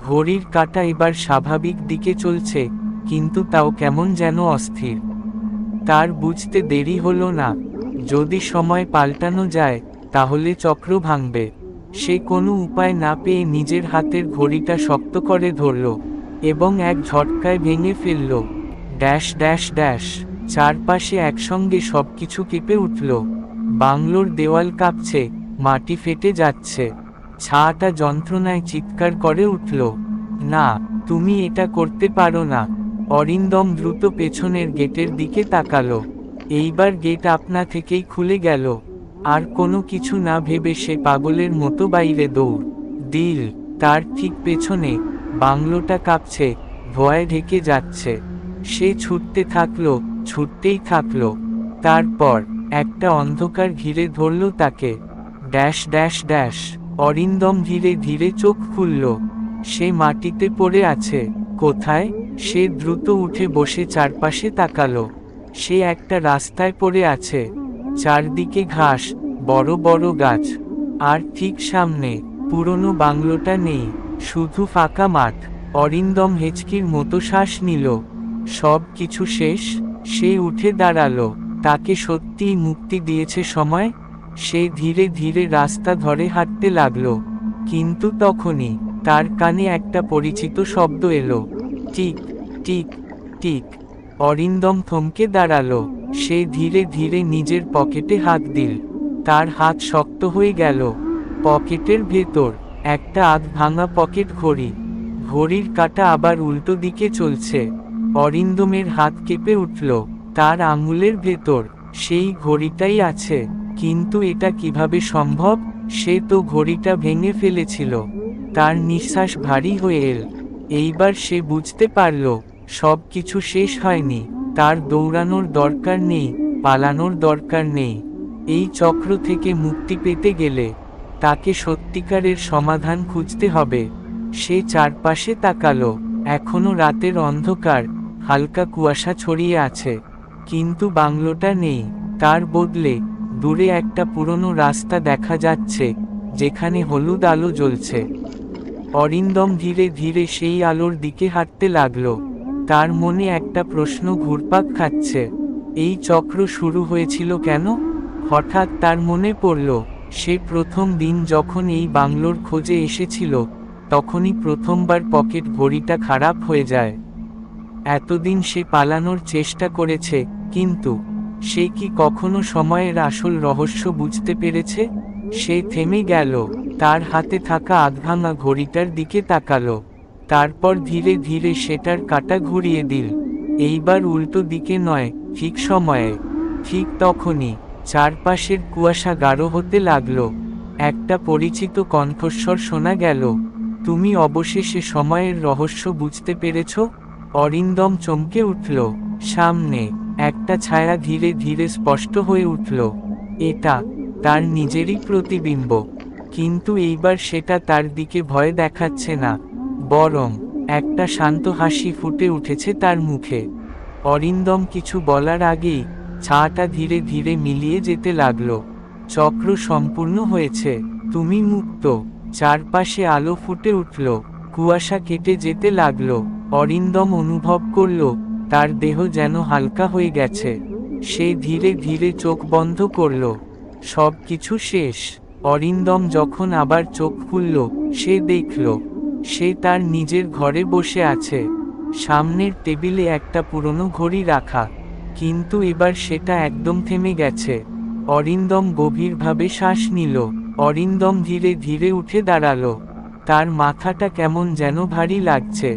ঘড়ির কাঁটা এবার স্বাভাবিক দিকে চলছে, কিন্তু তাও কেমন যেন অস্থির। তার বুঝতে দেরি হলো না, যদি সময় পাল্টানো যায় তাহলে চক্র ভাঙবে। সে কোনো উপায় না পেয়ে নিজের হাতের ঘড়িটা শক্ত করে ধরল এবং এক ঝটকায় ভেঙে ফেলল। Dash dash dash. চারপাশে একসঙ্গে সবকিছু কেঁপে উঠল। বাংলোর দেওয়াল কাঁপছে, মাটি ফেটে যাচ্ছে। ছায়াটা যন্ত্রণায় চিৎকার করে উঠল, না, তুমি এটা করতে পারো না। অরিন্দম দ্রুত পেছনের গেটের দিকে তাকালো। এইবার গেট আপনা থেকেই খুলে গেল। আর কোনো কিছু না ভেবে সে পাগলের মতো বাইরে দৌড় দিল। তার ঠিক পেছনে বাংলোটা কাঁপছে, ভয়ে ঢেকে যাচ্ছে। সে ছুটতে থাকলো, ছুটতেই থাকলো। তারপর একটা অন্ধকার ঘিরে ধরল তাকে। Dash dash dash. অরিন্দম ধীরে ধীরে চোখ খুলল। সে মাটিতে পড়ে আছে। কোথায়? সে দ্রুত উঠে বসে চারপাশে তাকালো। সে একটা রাস্তায় পড়ে আছে। চারদিকে ঘাস, বড় বড় গাছ। আর ঠিক সামনে পুরনো বাংলোটা নেই, শুধু ফাঁকা মাঠ। অরিন্দম হেঁচকির মতো শ্বাস নিল। সব কিছু শেষ। সে উঠে দাঁড়ালো। তাকে সত্যিই মুক্তি দিয়েছে সময়। সে ধীরে ধীরে রাস্তা ধরে হাঁটতে লাগলো। কিন্তু তখনই তার কানে একটা পরিচিত শব্দ এলো, টিক টিক টিক। অরিন্দম থমকে দাঁড়ালো। সে ধীরে ধীরে নিজের পকেটে হাত দিল। তার হাত শক্ত হয়ে গেল। পকেটের ভেতর একটা আধ ভাঙা পকেট ঘড়ি। ঘড়ির কাঁটা আবার উল্টো দিকে চলছে। অরিন্দমের হাত কেঁপে উঠল। তার আঙুলের ভেতর সেই ঘড়িটাই আছে। কিন্তু এটা কিভাবে সম্ভব? সে তো ঘড়িটা ভেঙে ফেলেছিল। তার নিঃশ্বাস ভারী হয়ে এল। এইবার সে বুঝতে পারল, সব কিছু শেষ হয়নি। তার দৌড়ানোর দরকার নেই, পালানোর দরকার নেই। এই চক্র থেকে মুক্তি পেতে গেলে তাকে সত্যিকারের সমাধান খুঁজতে হবে। সে চারপাশে তাকালো। এখনো রাতের অন্ধকার, হালকা কুয়াশা ছড়িয়ে আছে। কিন্তু বাংলোটা নেই। তার বদলে দূরে একটা পুরনো রাস্তা দেখা যাচ্ছে, যেখানে হলুদ আলো জ্বলছে। অরিন্দম ধীরে ধীরে সেই আলোর দিকে হাঁটতে লাগলো। তার মনে একটা প্রশ্ন ঘুরপাক খাচ্ছে, এই চক্র শুরু হয়েছিল কেন? হঠাৎ তার মনে পড়ল, সে প্রথম দিন যখন এই বাংলোর খোঁজে এসেছিল, তখনই প্রথমবার পকেট ঘড়িটা খারাপ হয়ে যায়। এতদিন সে পালানোর চেষ্টা করেছে, কিন্তু সে কি কখনো সময়ের আসল রহস্য বুঝতে পেরেছে? সে থেমে গেল। তার হাতে থাকা আধভাঙা ঘড়িটার দিকে তাকালো। তারপর ধীরে ধীরে সেটার কাঁটা ঘুরিয়ে দিল। এইবার উল্টো দিকে নয়, ঠিক সময়ে। ঠিক তখনই চারপাশের কুয়াশা গাঢ় হতে লাগলো। একটা পরিচিত কণ্ঠস্বর শোনা গেল, তুমি অবশেষে সময়ের রহস্য বুঝতে পেরেছ? অরিন্দম চমকে উঠল। সামনে একটা ছায়া ধীরে ধীরে স্পষ্ট হয়ে উঠল। এটা তার নিজেরই প্রতিবিম্ব। কিন্তু এইবার সেটা তার দিকে ভয় দেখাচ্ছে না, বরং একটা শান্ত হাসি ফুটে উঠেছে তার মুখে। অরিন্দম কিছু বলার আগেই ছাটা ধীরে ধীরে মিলিয়ে যেতে লাগলো। চক্র সম্পূর্ণ হয়েছে, তুমি মুক্ত। চারপাশে আলো ফুটে উঠল, কুয়াশা কেটে যেতে লাগলো। অরিন্দম অনুভব করল তার দেহ যেন হালকা হয়ে গেছে। সে ধীরে ধীরে চোখ বন্ধ করল। সব কিছু শেষ। অরিন্দম যখন আবার চোখ খুলল, সে দেখল সে তার নিজের ঘরে বসে আছে। সামনের টেবিলে একটা পুরনো ঘড়ি রাখা, কিন্তু এবার সেটা একদম থেমে গেছে। অরিন্দম গভীরভাবে শ্বাস নিল। অরিন্দম ধীরে ধীরে উঠে দাঁড়ালো। তার মাথাটা কেমন যেন ভারী লাগছে।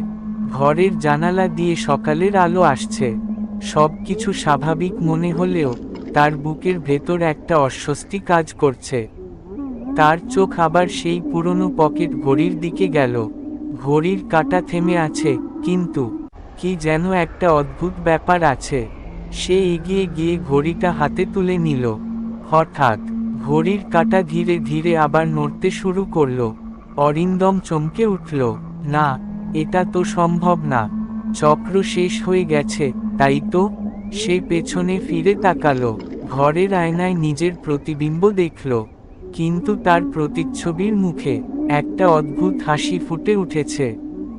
ঘরের জানালা দিয়ে সকালের আলো আসছে। সবকিছু স্বাভাবিক মনে হলেও তার বুকের ভেতর একটা অস্বস্তি কাজ করছে। তার চোখ আবার সেই পুরনো পকেট ঘড়ির দিকে গেল। ঘড়ির কাঁটা থেমে আছে, কিন্তু কি যেন একটা অদ্ভুত ব্যাপার আছে। সে এগিয়ে গিয়ে ঘড়িটা হাতে তুলে নিল। হঠাৎ ঘড়ির কাঁটা ধীরে ধীরে আবার নড়তে শুরু করল। অরিন্দম চমকে উঠল, না, এটা তো সম্ভব না। চক্র শেষ হয়ে গেছে, তাই তো? সে পেছনে ফিরে তাকালো। ঘরের আয়নায় নিজের প্রতিবিম্ব দেখল, কিন্তু তার প্রতিচ্ছবির মুখে একটা অদ্ভুত হাসি ফুটে উঠেছে।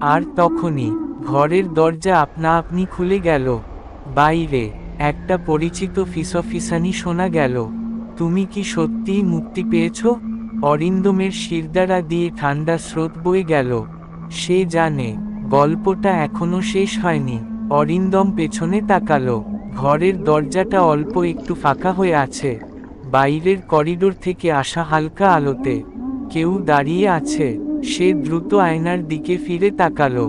আর তখনই ঘরের দরজা আপনা আপনি খুলে গেল। বাইরে একটা পরিচিত ফিসফিসানি শোনা গেল। তুমি কি সত্যিই মুক্তি পেয়েছ? অরিন্দমের শিরদাঁড়া দিয়ে ঠান্ডা স্রোত বয়ে গেল। সে জানে গল্পটা এখনো শেষ হয়নি। অরিন্দম পেছনে তাকালো। ঘরের দরজাটা অল্প একটু ফাঁকা হয়ে আছে। বাইরের করিডোর থেকে আসা হালকা আলোতে কেউ দাঁড়িয়ে আছে। সে দ্রুত আয়নার দিকে ফিরে তাকালো।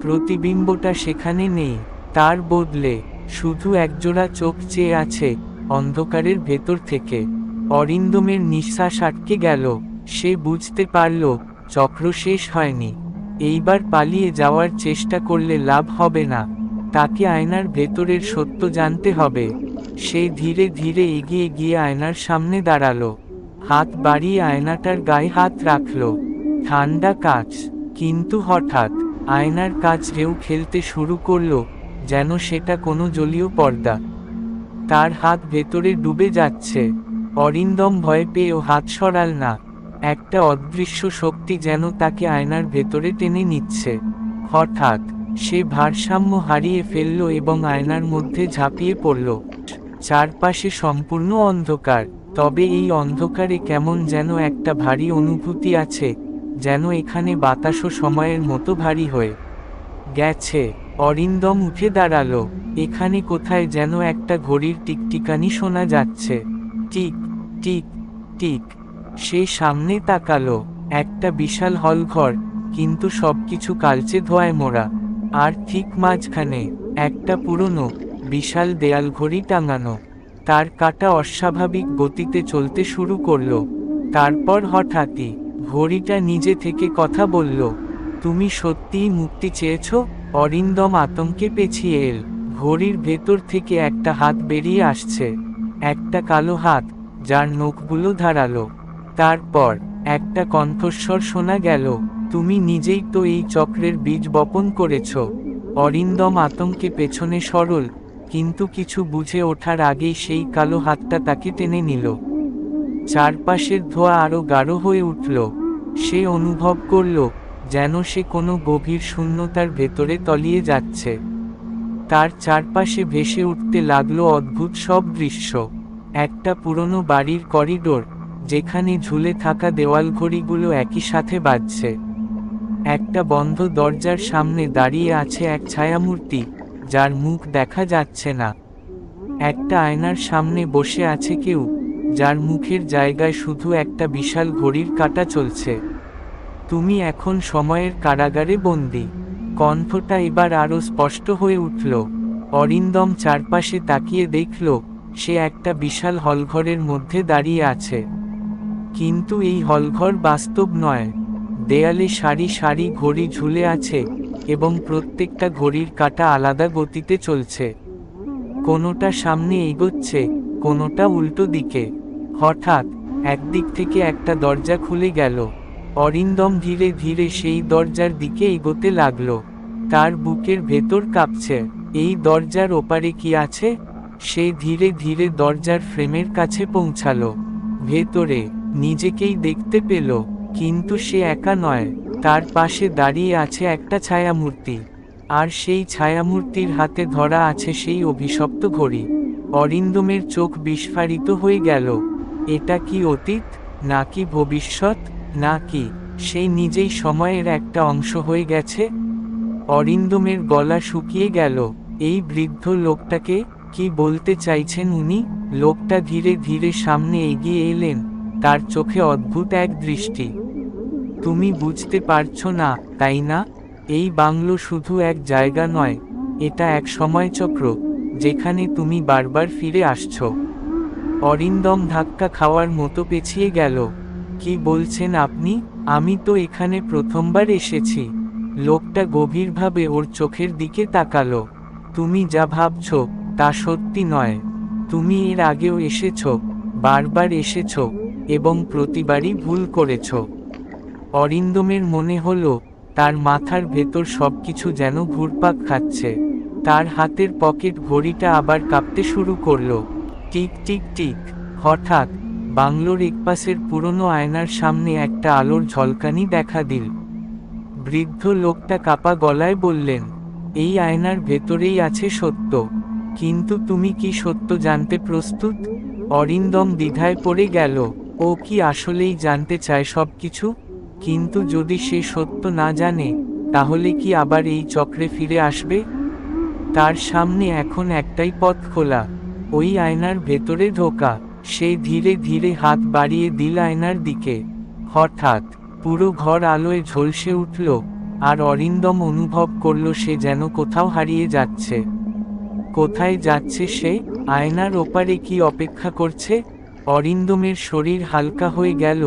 প্রতিবিম্বটা সেখানে নেই। তার বদলে শুধু একজোড়া চোখ চেয়ে আছে অন্ধকারের ভেতর থেকে। অরিন্দমের নিঃশ্বাস আটকে গেল। সে বুঝতে পারল চক্র শেষ হয়নি। এইবার পালিয়ে যাওয়ার চেষ্টা করলে লাভ হবে না। তাকে আয়নার ভেতরের সত্য জানতে হবে। সে ধীরে ধীরে এগিয়ে গিয়ে আয়নার সামনে দাঁড়ালো। হাত বাড়িয়ে আয়নাটার গায়ে হাত রাখল। ঠান্ডা কাঁচ, কিন্তু হঠাৎ আয়নার কাঁচ ঢেউ খেলতে শুরু করল, যেন সেটা কোনো জলীয় পর্দা। তার হাত ভেতরে ডুবে যাচ্ছে। অরিন্দম ভয় পেয়েও হাত সরাল না। একটা অদৃশ্য শক্তি যেন তাকে আয়নার ভেতরে টেনে নিচ্ছে। হঠাৎ সে ভারসাম্য হারিয়ে ফেলল এবং আয়নার মধ্যে ঝাঁপিয়ে পড়ল। চারপাশে সম্পূর্ণ অন্ধকার, তবে এই অন্ধকারে কেমন যেন একটা ভারী অনুভূতি আছে, যেন এখানে বাতাসও সময়ের মতো ভারী হয়ে গেছে। অরিন্দম উঠে দাঁড়ালো। এখানে কোথায় যেন একটা ঘড়ির টিকটিকানি শোনা যাচ্ছে। Tick tick tick. সে সামনে তাকালো। একটা বিশাল হলঘর, কিন্তু সবকিছু কালচে ধোঁয়ায় মোড়া। আর ঠিক মাঝখানে একটা পুরনো বিশাল দেয়াল ঘড়ি টাঙানো। তার কাঁটা অস্বাভাবিক গতিতে চলতে শুরু করলো। তারপর হঠাৎই ঘড়িটা নিজে থেকে কথা বলল, তুমি সত্যিই মুক্তি চেয়েছ? অরিন্দম আতঙ্কে পেছিয়ে এল। ঘড়ির ভেতর থেকে একটা হাত বেরিয়ে আসছে। একটা কালো হাত, যার নখগুলো ধারালো। তারপর একটা কণ্ঠস্বর শোনা গেল, তুমি নিজেই তো এই চক্রের বীজ বপন করেছ। অরিন্দম আতঙ্কে পেছনে সরল, কিন্তু কিছু বুঝে ওঠার আগেই সেই কালো হাতটা তাকে টেনে নিল। চারপাশের ধোঁয়া আরো গাঢ় হয়ে উঠল। সে অনুভব করল যেন সে কোনো গভীর শূন্যতার ভেতরে তলিয়ে যাচ্ছে। তার চারপাশে ভেসে উঠতে লাগলো অদ্ভুত সব দৃশ্য। একটা পুরনো বাড়ির করিডোর, যেখানে ঝুলে থাকা দেওয়াল ঘড়িগুলো একই সাথে বাজছে। একটা বন্ধ দরজার সামনে দাঁড়িয়ে আছে এক ছায়ামূর্তি, যার মুখ দেখা যাচ্ছে না। একটা আয়নার সামনে বসে আছে কেউ, যার মুখের জায়গায় শুধু একটা বিশাল ঘড়ির কাঁটা চলছে। তুমি এখন সময়ের কারাগারে বন্দী। কণ্ঠটা এবার আরো স্পষ্ট হয়ে উঠল। অরিন্দম চারপাশে তাকিয়ে দেখল সে একটা বিশাল হলঘরের মধ্যে দাঁড়িয়ে আছে। কিন্তু এই হলঘর বাস্তব নয়। দেয়ালে সারি সারি ঘড়ি ঝুলে আছে, এবং প্রত্যেকটা ঘড়ির কাঁটা আলাদা গতিতে চলছে। কোনোটা সামনে এগোচ্ছে, কোনোটা উল্টো দিকে। হঠাৎ একদিক থেকে একটা দরজা খুলে গেল। অরিন্দম ধীরে ধীরে সেই দরজার দিকে এগোতে লাগলো। তার বুকের ভেতর কাঁপছে। এই দরজার ওপারে কি আছে? সে ধীরে ধীরে দরজার ফ্রেমের কাছে পৌঁছালো। ভেতরে নিজেকেই দেখতে পেল, কিন্তু সে একা নয়। তার পাশে দাঁড়িয়ে আছে একটা ছায়ামূর্তি, আর সেই ছায়ামূর্তির হাতে ধরা আছে সেই অভিশপ্ত ঘড়ি। অরিন্দমের চোখ বিস্ফারিত হয়ে গেল। এটা কি অতীত, নাকি ভবিষ্যৎ, নাকি সে নিজেই সময়ের একটা অংশ হয়ে গেছে? অরিন্দমের গলা শুকিয়ে গেল। এই বৃদ্ধ লোকটাকে কি বলতে চাইছেন উনি? লোকটা ধীরে ধীরে সামনে এগিয়ে এলেন, তার চোখে অদ্ভুত এক দৃষ্টি। তুমি বুঝতে পারছো না, তাই না? এই বাংলো শুধু এক জায়গা নয়, এটা এক সময়চক্র, যেখানে তুমি বারবার ফিরে আসছো। অরিন্দম ধাক্কা খাওয়ার মতো পেছিয়ে গেল। কি বলছেন আপনি? আমি তো এখানে প্রথমবার এসেছি। লোকটা গভীরভাবে ওর চোখের দিকে তাকালো। তুমি যা ভাবছো তা সত্যি নয়। তুমি এর আগেও এসেছো, বারবার এসেছো, এবং প্রতিবারই ভুল করেছো। অরিন্দমের মনে হলো তার মাথার ভেতর সবকিছু যেন ঘুরপাক খাচ্ছে। তার হাতের পকেট ঘড়িটা আবার কাঁপতে শুরু করলো। Tick tick tick. হঠাৎ বাংলোর একপাশের পুরনো আয়নার সামনে একটা আলোর ঝলকানি দেখা দিল। বৃদ্ধ লোকটা কাপা গলায় বললেন, এই আয়নার ভেতরেই আছে সত্য। কিন্তু তুমি কি সত্য জানতে প্রস্তুত? অরিন্দম দ্বিধায় পড়ে গেল। ও কি আসলেই জানতে চায় সবকিছু? কিন্তু যদি সে সত্য না জানে, তাহলে কি আবার এই চক্রে ফিরে আসবে? তার সামনে এখন একটাই পথ খোলা, ওই আয়নার ভেতরে ঢোকা। সে ধীরে ধীরে হাত বাড়িয়ে দিল আয়নার দিকে। হঠাৎ পুরো ঘর আলোয় ঝলসে উঠল, আর অরিন্দম অনুভব করল সে যেন কোথাও হারিয়ে যাচ্ছে। কোথায় যাচ্ছে সে? আয়নার ওপারে কি অপেক্ষা করছে? অরিন্দমের শরীর হালকা হয়ে গেল,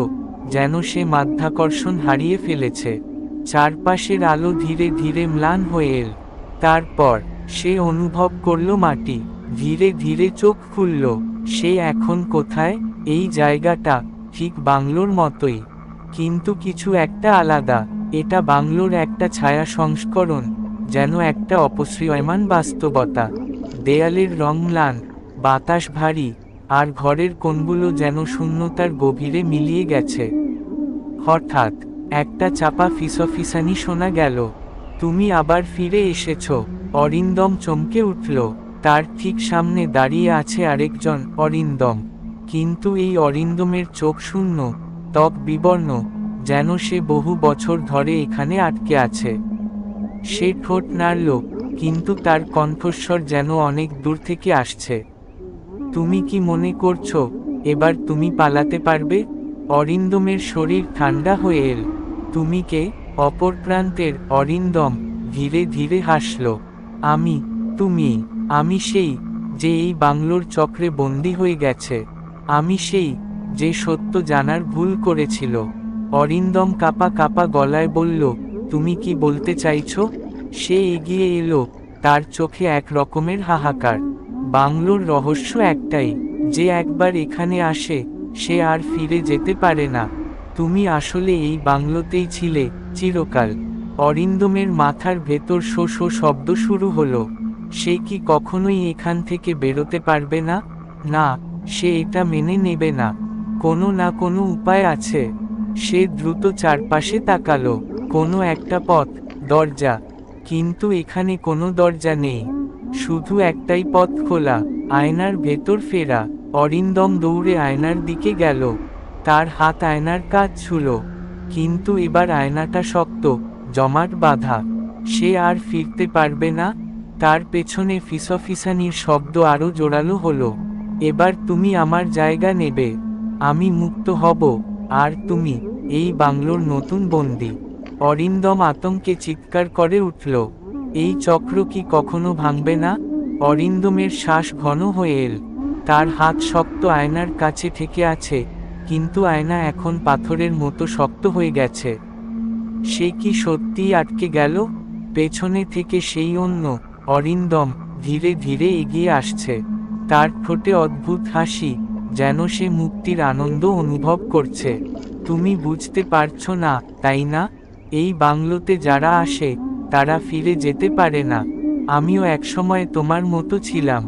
যেন সে মাধ্যাকর্ষণ হারিয়ে ফেলেছে। চারপাশের আলো ধীরে ধীরে ম্লান হয়ে এল। তারপর সে অনুভব করল মাটি। ধীরে ধীরে চোখ খুলল। সে এখন কোথায়? এই জায়গাটা ঠিক বাংলোর মতোই, কিন্তু কিছু একটা আলাদা। এটা বাংলোর একটা ছায়া সংস্করণ, যেন একটা অপসৃয়মান বাস্তবতা। দেয়ালের রং ম্লান, বাতাস ভারী, আর ঘরের কোণগুলো যেন শূন্যতার গভীরে মিলিয়ে গেছে। হঠাৎ একটা চাপা ফিসফিসানি শোনা গেল। তুমি আবার ফিরে এসেছো। অরিন্দম চমকে উঠল। তার ঠিক সামনে দাঁড়িয়ে আছে আরেকজন অরিন্দম, কিন্তু এই অরিন্দমের চোখ শূন্য, ত্বক বিবর্ণ, যেন সে বহু বছর ধরে এখানে আটকে আছে। সে ঠোঁট নাড়ল, কিন্তু তার কণ্ঠস্বর যেন অনেক দূর থেকে আসছে। তুমি কি মনে করছো এবার তুমি পালাতে পারবে? অরিন্দমের শরীর ঠান্ডা হয়ে এল। তুমি কে? অপর প্রান্তের অরিন্দম ধীরে ধীরে হাসল। তুমি। আমি সেই যে এই বাংলোর চক্রে বন্দী হয়ে গেছে। আমি সেই যে সত্য জানার ভুল করেছিল। অরিন্দম কাপা কাপা গলায় বলল, তুমি কি বলতে চাইছো? সে এগিয়ে এলো, তার চোখে এক রকমের হাহাকার। বাংলোর রহস্য একটাই, যে একবার এখানে আসে সে আর ফিরে যেতে পারে না। তুমি আসলে এই বাংলোতেই ছিলে চিরকাল। অরিন্দমের মাথার ভেতর শো শো শব্দ শুরু হলো। সে কি কখনোই এখান থেকে বেরোতে পারবে না? না, সে এটা মেনে নেবে না। কোনো না কোনো উপায় আছে। সে দ্রুত চারপাশে তাকালো। কোনো একটা পথ, দরজা। কিন্তু এখানে কোনো দরজা নেই। শুধু একটাই পথ খোলা, আয়নার ভেতর ফেরা। অরিন্দম দৌড়ে আয়নার দিকে গেল। তার হাত আয়নার কাজ ছুঁলো, কিন্তু এবার আয়নাটা শক্ত, জমাট বাঁধা। সে আর ফিরতে পারবে না। তার পেছনে ফিসফিসানির শব্দ আরো জোরালো হলো। এবার তুমি আমার জায়গা নেবে। আমি মুক্ত হব, আর তুমি এই বাংলোর নতুন বন্দী। অরিন্দম আতঙ্কে চিৎকার করে উঠল। এই চক্র কি কখনো ভাঙবে না? অরিন্দমের শ্বাস ঘন হয়ে এল। তার হাত শক্ত আয়নার কাছে ঠেকে আছে, কিন্তু আয়না এখন পাথরের মতো শক্ত হয়ে গেছে। সে কি সত্যিই আটকে গেল? পেছনে থেকে সেই অন্য অরিন্দম ধীরে ধীরে এগিয়ে আসছে। তার ঠোঁটে অদ্ভুত হাসি, যেন সে মুক্তির আনন্দ অনুভব করছে। তুমি বুঝতে পারছো না, তাই না? এই বাংলোতে যারা আসে তারা ফিরে যেতে পারে না। আমিও একসময় তোমার মতো ছিলাম।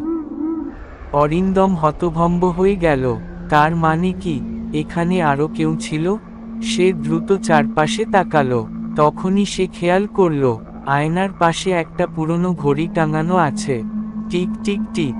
অরিন্দম হতভম্ব হয়ে গেল। তার মানে কি এখানে আরো কেউ ছিল? সে দ্রুত চারপাশে তাকালো। তখনই সে খেয়াল করল আয়নার পাশে একটা পুরনো ঘড়ি টাঙানো আছে। টিক টিক টিক,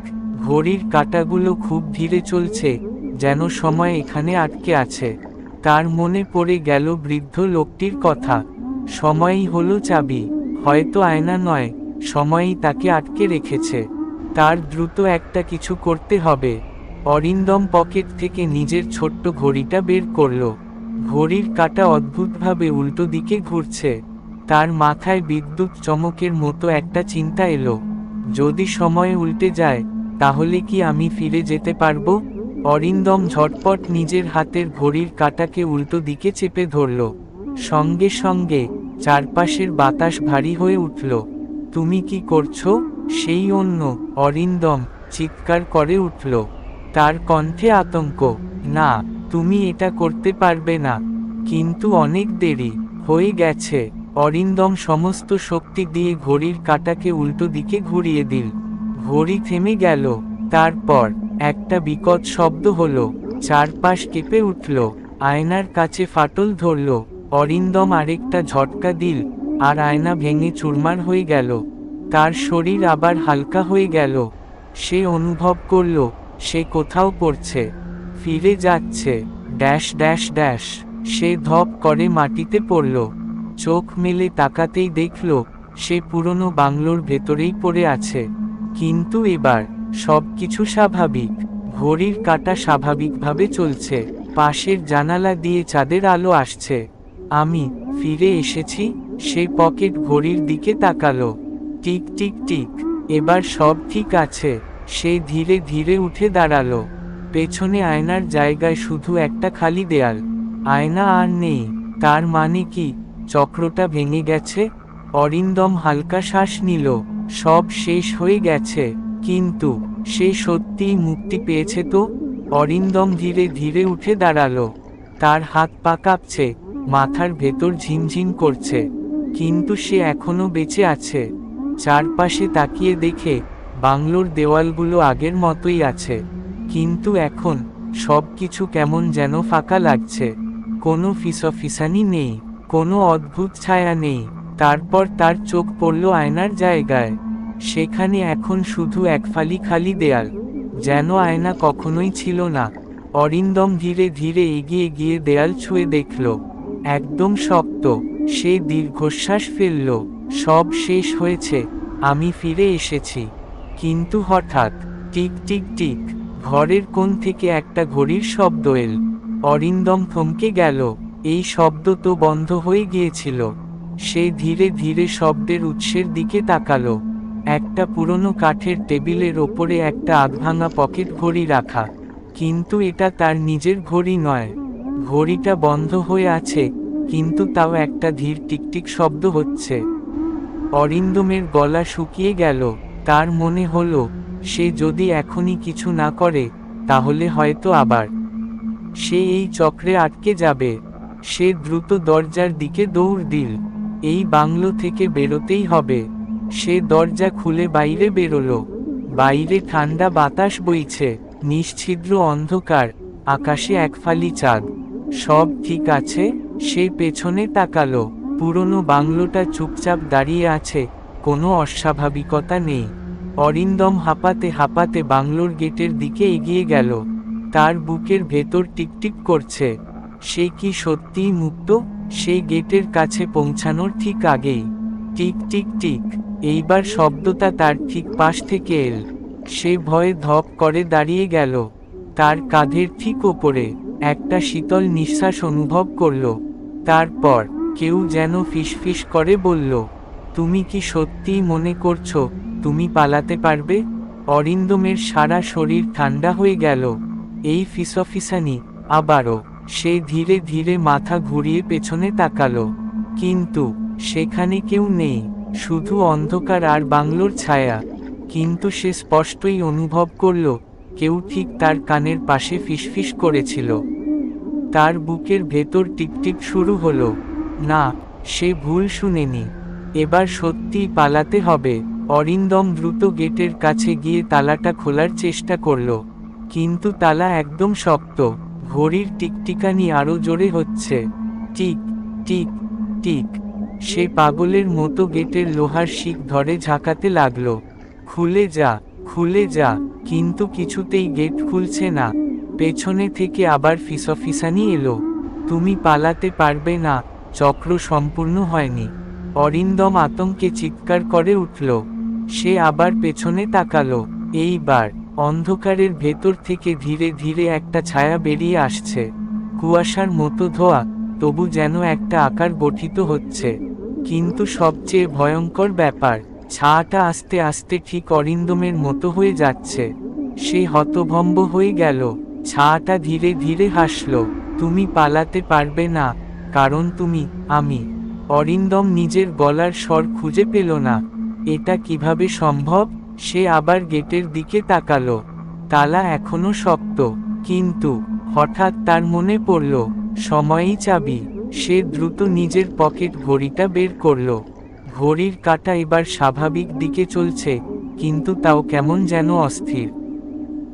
ঘড়ির কাঁটাগুলো খুব ধীরে চলছে, যেন সময় এখানে আটকে আছে। তার মনে পড়ে গেল বৃদ্ধ লোকটির কথা। সময়ই হলো চাবি, হয়তো আয়না নয়, সময়ই তাকে আটকে রেখেছে। তার দ্রুত একটা কিছু করতে হবে। অরিন্দম পকেট থেকে নিজের ছোট্ট ঘড়িটা বের করল। ঘড়ির কাঁটা অদ্ভুতভাবে উল্টো দিকে ঘুরছে। তার মাথায় বিদ্যুৎ চমকের মতো একটা চিন্তা এলো, যদি সময় উল্টে যায় তাহলে কি আমি ফিরে যেতে পারবো? অরিন্দম ঝটপট নিজের হাতের ঘড়ির কাঁটাকে উল্টো দিকে চেপে ধরল। সঙ্গে সঙ্গে চারপাশের বাতাস ভারী হয়ে উঠল। তুমি কি করছো? সেই অন্য অরিন্দম চিৎকার করে উঠল। তার কণ্ঠে আতঙ্ক। না, তুমি এটা করতে পারবে না। কিন্তু অনেক দেরি হয়ে গেছে। অরিন্দম সমস্ত শক্তি দিয়ে ঘড়ির কাঁটাকে উল্টো দিকে ঘুরিয়ে দিল। ঘড়ি থেমে গেল। তারপর একটা বিকট শব্দ হলো। চারপাশ কেঁপে উঠল। আয়নার কাছে ফাটল ধরল। অরিন্দম আরেকটা ঝটকা দিল, আর আয়না ভেঙে চুরমার হয়ে গেল। তার শরীর আবার হালকা হয়ে গেল। সে অনুভব করল সে কোথাও পড়ছে, ফিরে যাচ্ছে। ড্যাশ ড্যাশ ড্যাশ, সে ধপ করে মাটিতে পড়ল। চোখ মেলে তাকাতেই দেখল সে পুরনো বাংলোর ভেতরেই পড়ে আছে। কিন্তু এবার সবকিছু স্বাভাবিক। ঘড়ির কাঁটা স্বাভাবিকভাবে চলছে। পাশের জানালা দিয়ে চাঁদের আলো আসছে। আমি ফিরে এসেছি। সে পকেট ঘড়ির দিকে তাকালো। টিক টিক টিক, এবার সব ঠিক আছে। সে ধীরে ধীরে উঠে দাঁড়ালো। পেছনে আয়নার জায়গায় শুধু একটা খালি দেয়াল। আয়না আর নেই। তার মানে কি চক্রটা ভেঙে গেছে? অরিন্দম হালকা শ্বাস নিল। সব শেষ হয়ে গেছে। কিন্তু সে সত্যিই মুক্তি পেয়েছে তো? অরিন্দম ধীরে ধীরে উঠে দাঁড়ালো। তার হাত পা কাঁপছে, মাথার ভেতর ঝিমঝিম করছে। কিন্তু সে এখনো বেঁচে আছে। চারপাশে তাকিয়ে দেখে বাংলোর দেওয়ালগুলো আগের মতোই আছে। কিন্তু এখন সবকিছু কেমন যেন ফাঁকা লাগছে। কোনো ফিসফিসানি নেই, কোনো অদ্ভুত ছায়া নেই। তারপর তার চোখ পড়ল আয়নার জায়গায়। সেখানে এখন শুধু এক ফালি খালি দেয়াল, যেন আয়না কখনোই ছিল না। অরিন্দম ধীরে ধীরে এগিয়ে গিয়ে দেয়াল ছুঁয়ে দেখল, একদম শক্ত। সে দীর্ঘশ্বাস ফেলল। সব শেষ হয়েছে, আমি ফিরে এসেছি। কিন্তু হঠাৎ টিক টিক টিক, ঘরের কোণ থেকে একটা ঘড়ির শব্দ এল। অরিন্দম থমকে গেল। এই শব্দ তো বন্ধ হয়ে গিয়েছিল। সে ধীরে ধীরে শব্দের উৎসের দিকে তাকালো। একটা পুরনো কাঠের টেবিলের ওপরে একটা আধভাঙা পকেট ঘড়ি রাখা। কিন্তু এটা তার নিজের ঘড়ি নয়। ঘড়িটা বন্ধ হয়ে আছে, কিন্তু তাও একটা ধীর টিকটিক শব্দ হচ্ছে। অরিন্দমের গলা শুকিয়ে গেল। তার মনে হলো সে যদি এখনই কিছু না করে তাহলে হয়তো আবার সে এই চক্রে আটকে যাবে। সে দ্রুত দরজার দিকে দৌড় দিল। এই বাংলো থেকে বেরোতেই হবে। সে দরজা খুলে বাইরে বেরোলো। বাইরে ঠান্ডা বাতাস বইছে, নিশ্ছিদ্র অন্ধকার, আকাশে এক ফালি চাঁদ। সব ঠিক আছে। সে পেছনে তাকালো। পুরনো বাংলোটা চুপচাপ দাঁড়িয়ে আছে, কোনো অস্বাভাবিকতা নেই। অরিন্দম হাঁপাতে হাঁপাতে বাংলোর গেটের দিকে এগিয়ে গেল। তার বুকের ভেতর টিকটিক করছে। সে কি সত্যিই মুক্ত? সেই গেটের কাছে পৌঁছানোর ঠিক আগেই টিক টিক টিক, এইবার শব্দটা তার ঠিক পাশ থেকে এল। সে ভয়ে ধপ করে দাঁড়িয়ে গেল। তার কাঁধের ঠিক ওপরে একটা শীতল নিঃশ্বাস অনুভব করল। তারপর কেউ যেন ফিসফিস করে বলল, তুমি কি সত্যিই মনে করছো তুমি পালাতে পারবে? অরিন্দমের সারা শরীর ঠান্ডা হয়ে গেল। এই ফিসফিসানি আবারও। সে ধীরে ধীরে মাথা ঘুরিয়ে পেছনে তাকালো। কিন্তু সেখানে কেউ নেই, শুধু অন্ধকার আর বাংলোর ছায়া। কিন্তু সে স্পষ্টই অনুভব করল কেউ ঠিক তার কানের পাশে ফিসফিস করেছিল। তার বুকের ভেতর টিকটিক শুরু হলো। না, সে ভুল শুনেনি। এবার সত্যিই পালাতে হবে। অরিন্দম দ্রুত গেটের কাছে গিয়ে তালাটা খোলার চেষ্টা করল, কিন্তু তালা একদম শক্ত। ঘড়ির টিকটিকানি আরো জোরে হচ্ছে, টিক টিক টিক। সে পাগলের মতো গেটের লোহার শিক ধরে ঝাঁকাতে লাগলো, খুলে যা, খুলে যা। কিন্তু কিছুতেই গেট খুলছে না। পেছনে থেকে আবার ফিসফিসানি এলো, তুমি পালাতে পারবে না, চক্র সম্পূর্ণ হয়নি। অরিন্দম আতঙ্কে চিৎকার করে উঠল। সে আবার পেছনে তাকালো। এইবার অন্ধকারের ভেতর থেকে ধীরে ধীরে একটা ছায়া বেরিয়ে আসছে, কুয়াশার মতো ধোয়া, তবু যেন একটা আকার গঠিত হচ্ছে। কিন্তু সবচেয়ে ভয়ঙ্কর ব্যাপার, ছায়াটা আস্তে আস্তে ঠিক অরিন্দমের মতো হয়ে যাচ্ছে। সে হতভম্ব হয়ে গেল। ছায়াটা ধীরে ধীরে হাসল, তুমি পালাতে পারবে না, কারণ তুমি আমি। অরিন্দম নিজের গলার স্বর খুঁজে পেল না। এটা কিভাবে সম্ভব? সে আবার গেটের দিকে তাকালো। তালা এখনো শক্ত, কিন্তু হঠাৎ তার মনে পড়ল, সময়ই চাবি। সে দ্রুত নিজের পকেট ঘড়িটা বের করল। ঘড়ির কাঁটা এবার স্বাভাবিক দিকে চলছে, কিন্তু তাও কেমন যেন অস্থির।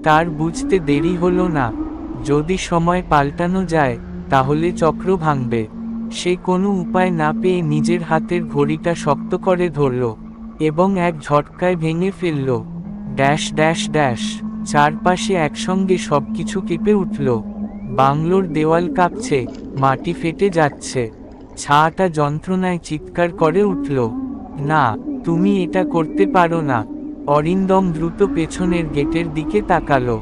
তার বুঝতে দেরি হলো না, যদি সময় পাল্টানো যায় তাহলে চক্র ভাঙবে। সে কোনো উপায় না পেয়ে নিজের হাতের ঘড়িটা শক্ত করে ধরল এবং এক ঝটকায় ভেঙে ফেলল। Dash dash dash. চারপাশে একসঙ্গে সবকিছু কেঁপে উঠল। বাংলোর দেওয়াল কাঁপছে, মাটি ফেটে যাচ্ছে। ছায়াটা যন্ত্রণায় চিৎকার করে উঠল, না, তুমি এটা করতে পারো না। অরিন্দম দ্রুত পেছনের গেটের দিকে তাকালো।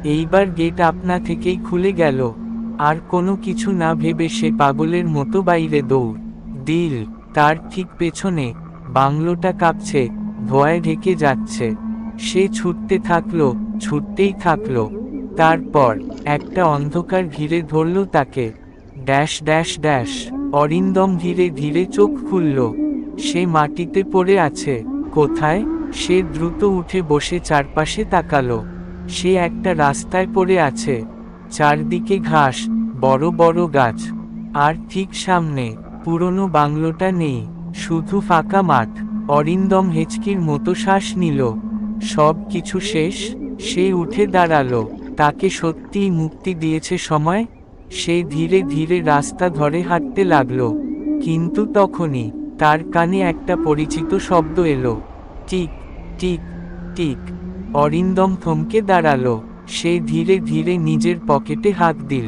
এইবার গেট আপনা থেকেই খুলে গেল। আর কোনো কিছু না ভেবে সে পাগলের মতো বাইরে দৌড় দিল। তার ঠিক পেছনে বাংলোটা কাঁপছে, ধোঁয়ায় ঢেকে যাচ্ছে। সে ছুটতে থাকলো, ছুটতেই থাকলো। তারপর একটা অন্ধকার ঘিরে ধরল তাকে। Dash dash dash. অরিন্দম ধীরে ধীরে চোখ খুলল। সে মাটিতে পড়ে আছে। কোথায়? সে দ্রুত উঠে বসে চারপাশে তাকালো। সে একটা রাস্তায় পড়ে আছে, চারদিকে ঘাস, বড় বড় গাছ। আর ঠিক সামনে পুরনো বাংলোটা নেই, শুধু ফাঁকা মাঠ। অরিন্দম হেঁচকির মতো শ্বাস নিল। সব কিছু শেষ। সে উঠে দাঁড়ালো। তাকে সত্যিই মুক্তি দিয়েছে সময়। সে ধীরে ধীরে রাস্তা ধরে হাঁটতে লাগলো। কিন্তু তখনই তার কানে একটা পরিচিত শব্দ এলো, টিক টিক টিক। অরিন্দম থমকে দাঁড়ালো। সে ধীরে ধীরে নিজের পকেটে হাত দিল।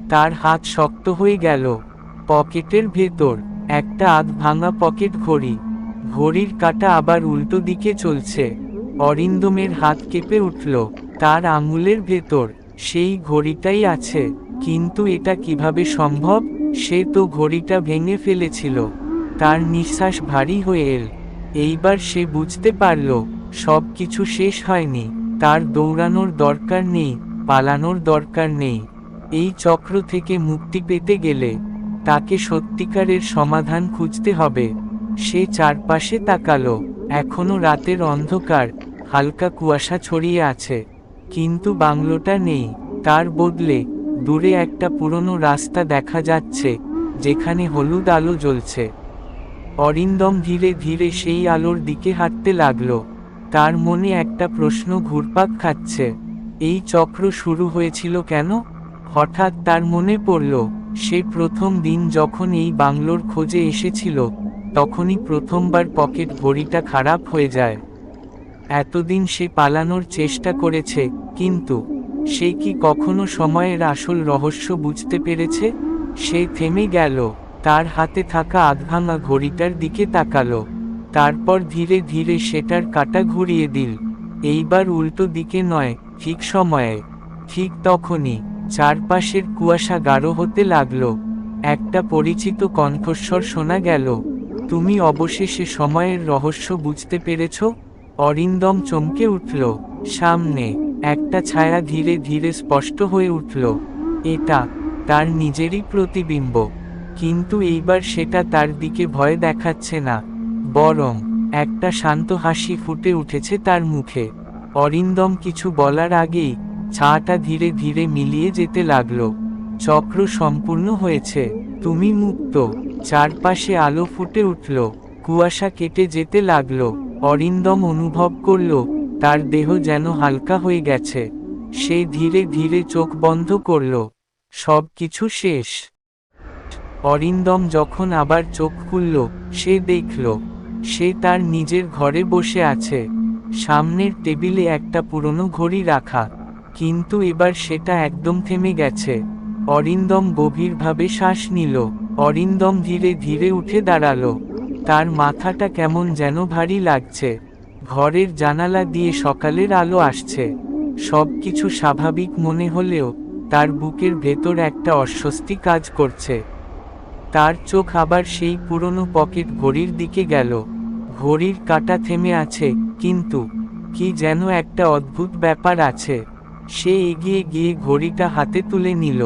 তার হাত শক্ত হয়ে গেল। পকেটের ভেতর একটা আধ ভাঙা পকেট ঘড়ি। ঘড়ির কাঁটা আবার উল্টো দিকে চলছে। অরিন্দমের হাত কেঁপে উঠল। তার আঙুলের ভেতর সেই ঘড়িটাই আছে। কিন্তু এটা কিভাবে সম্ভব? সে তো ঘড়িটা ভেঙে ফেলেছিল। তার নিঃশ্বাস ভারী হয়ে এল। এইবার সে বুঝতে পারল, সব কিছু শেষ হয়নি। তার দৌড়ানোর দরকার নেই, পালানোর দরকার নেই। এই চক্র থেকে মুক্তি পেতে গেলে তাকে সত্যিকারের সমাধান খুঁজতে হবে। সে চারপাশে তাকালো। এখনো রাতের অন্ধকার, হালকা কুয়াশা ছড়িয়ে আছে। কিন্তু বাংলোটা নেই। তার বদলে দূরে একটা পুরনো রাস্তা দেখা যাচ্ছে, যেখানে হলুদ আলো জ্বলছে। অরিন্দম ধীরে ধীরে সেই আলোর দিকে হাঁটতে লাগলো। তার মনে একটা প্রশ্ন ঘুরপাক খাচ্ছে, এই চক্র শুরু হয়েছিল কেন? হঠাৎ তার মনে পড়ল, সে প্রথম দিন যখন এই বাংলোর খোঁজে এসেছিল, তখনই প্রথমবার পকেট ঘড়িটা খারাপ হয়ে যায়। এতদিন সে পালানোর চেষ্টা করেছে, কিন্তু সে কি কখনো সময়ের আসল রহস্য বুঝতে পেরেছে? সে থেমে গেল। তার হাতে থাকা আধভাঙা ঘড়িটার দিকে তাকালো। তারপর ধীরে ধীরে সেটার কাঁটা ঘুরিয়ে দিল। এইবার উল্টো দিকে নয়, ঠিক সময়ে। ঠিক তখনই চারপাশের কুয়াশা গাঢ় হতে লাগলো। একটা পরিচিত কণ্ঠস্বর শোনা গেল, তুমি অবশেষে সময়ের রহস্য বুঝতে পেরেছ? অরিন্দম চমকে উঠল। সামনে একটা ছায়া ধীরে ধীরে স্পষ্ট হয়ে উঠল। এটা তার নিজেরই প্রতিবিম্ব। কিন্তু এইবার সেটা তার দিকে ভয় দেখাচ্ছে না, বরং একটা শান্ত হাসি ফুটে উঠেছে তার মুখে। অরিন্দম কিছু বলার আগেই ছায়াটা ধীরে ধীরে মিলিয়ে যেতে লাগলো। চক্র সম্পূর্ণ হয়েছে, তুমি মুক্ত। চারপাশে আলো ফুটে উঠল, কুয়াশা কেটে যেতে লাগলো। অরিন্দম অনুভব করল তার দেহ যেন হালকা হয়ে গেছে। সে ধীরে ধীরে চোখ বন্ধ করল। সব কিছু শেষ। অরিন্দম যখন আবার চোখ খুলল, সে দেখল সে তার নিজের ঘরে বসে আছে। সামনের টেবিলে একটা পুরনো ঘড়ি রাখা, কিন্তু এবার সেটা একদম থেমে গেছে। অরিন্দম গভীরভাবে শ্বাস নিল। অরিন্দম ধীরে ধীরে উঠে দাঁড়ালো। তার মাথাটা কেমন যেন ভারী লাগছে। ঘরের জানালা দিয়ে সকালের আলো আসছে। সবকিছু স্বাভাবিক মনে হলেও তার বুকের ভেতর একটা অস্বস্তি কাজ করছে। তার চোখ আবার সেই পুরনো পকেট ঘড়ির দিকে গেল। ঘড়ির কাঁটা থেমে আছে, কিন্তু কি যেন একটা অদ্ভুত ব্যাপার আছে। সে এগিয়ে গিয়ে ঘড়িটা হাতে তুলে নিল।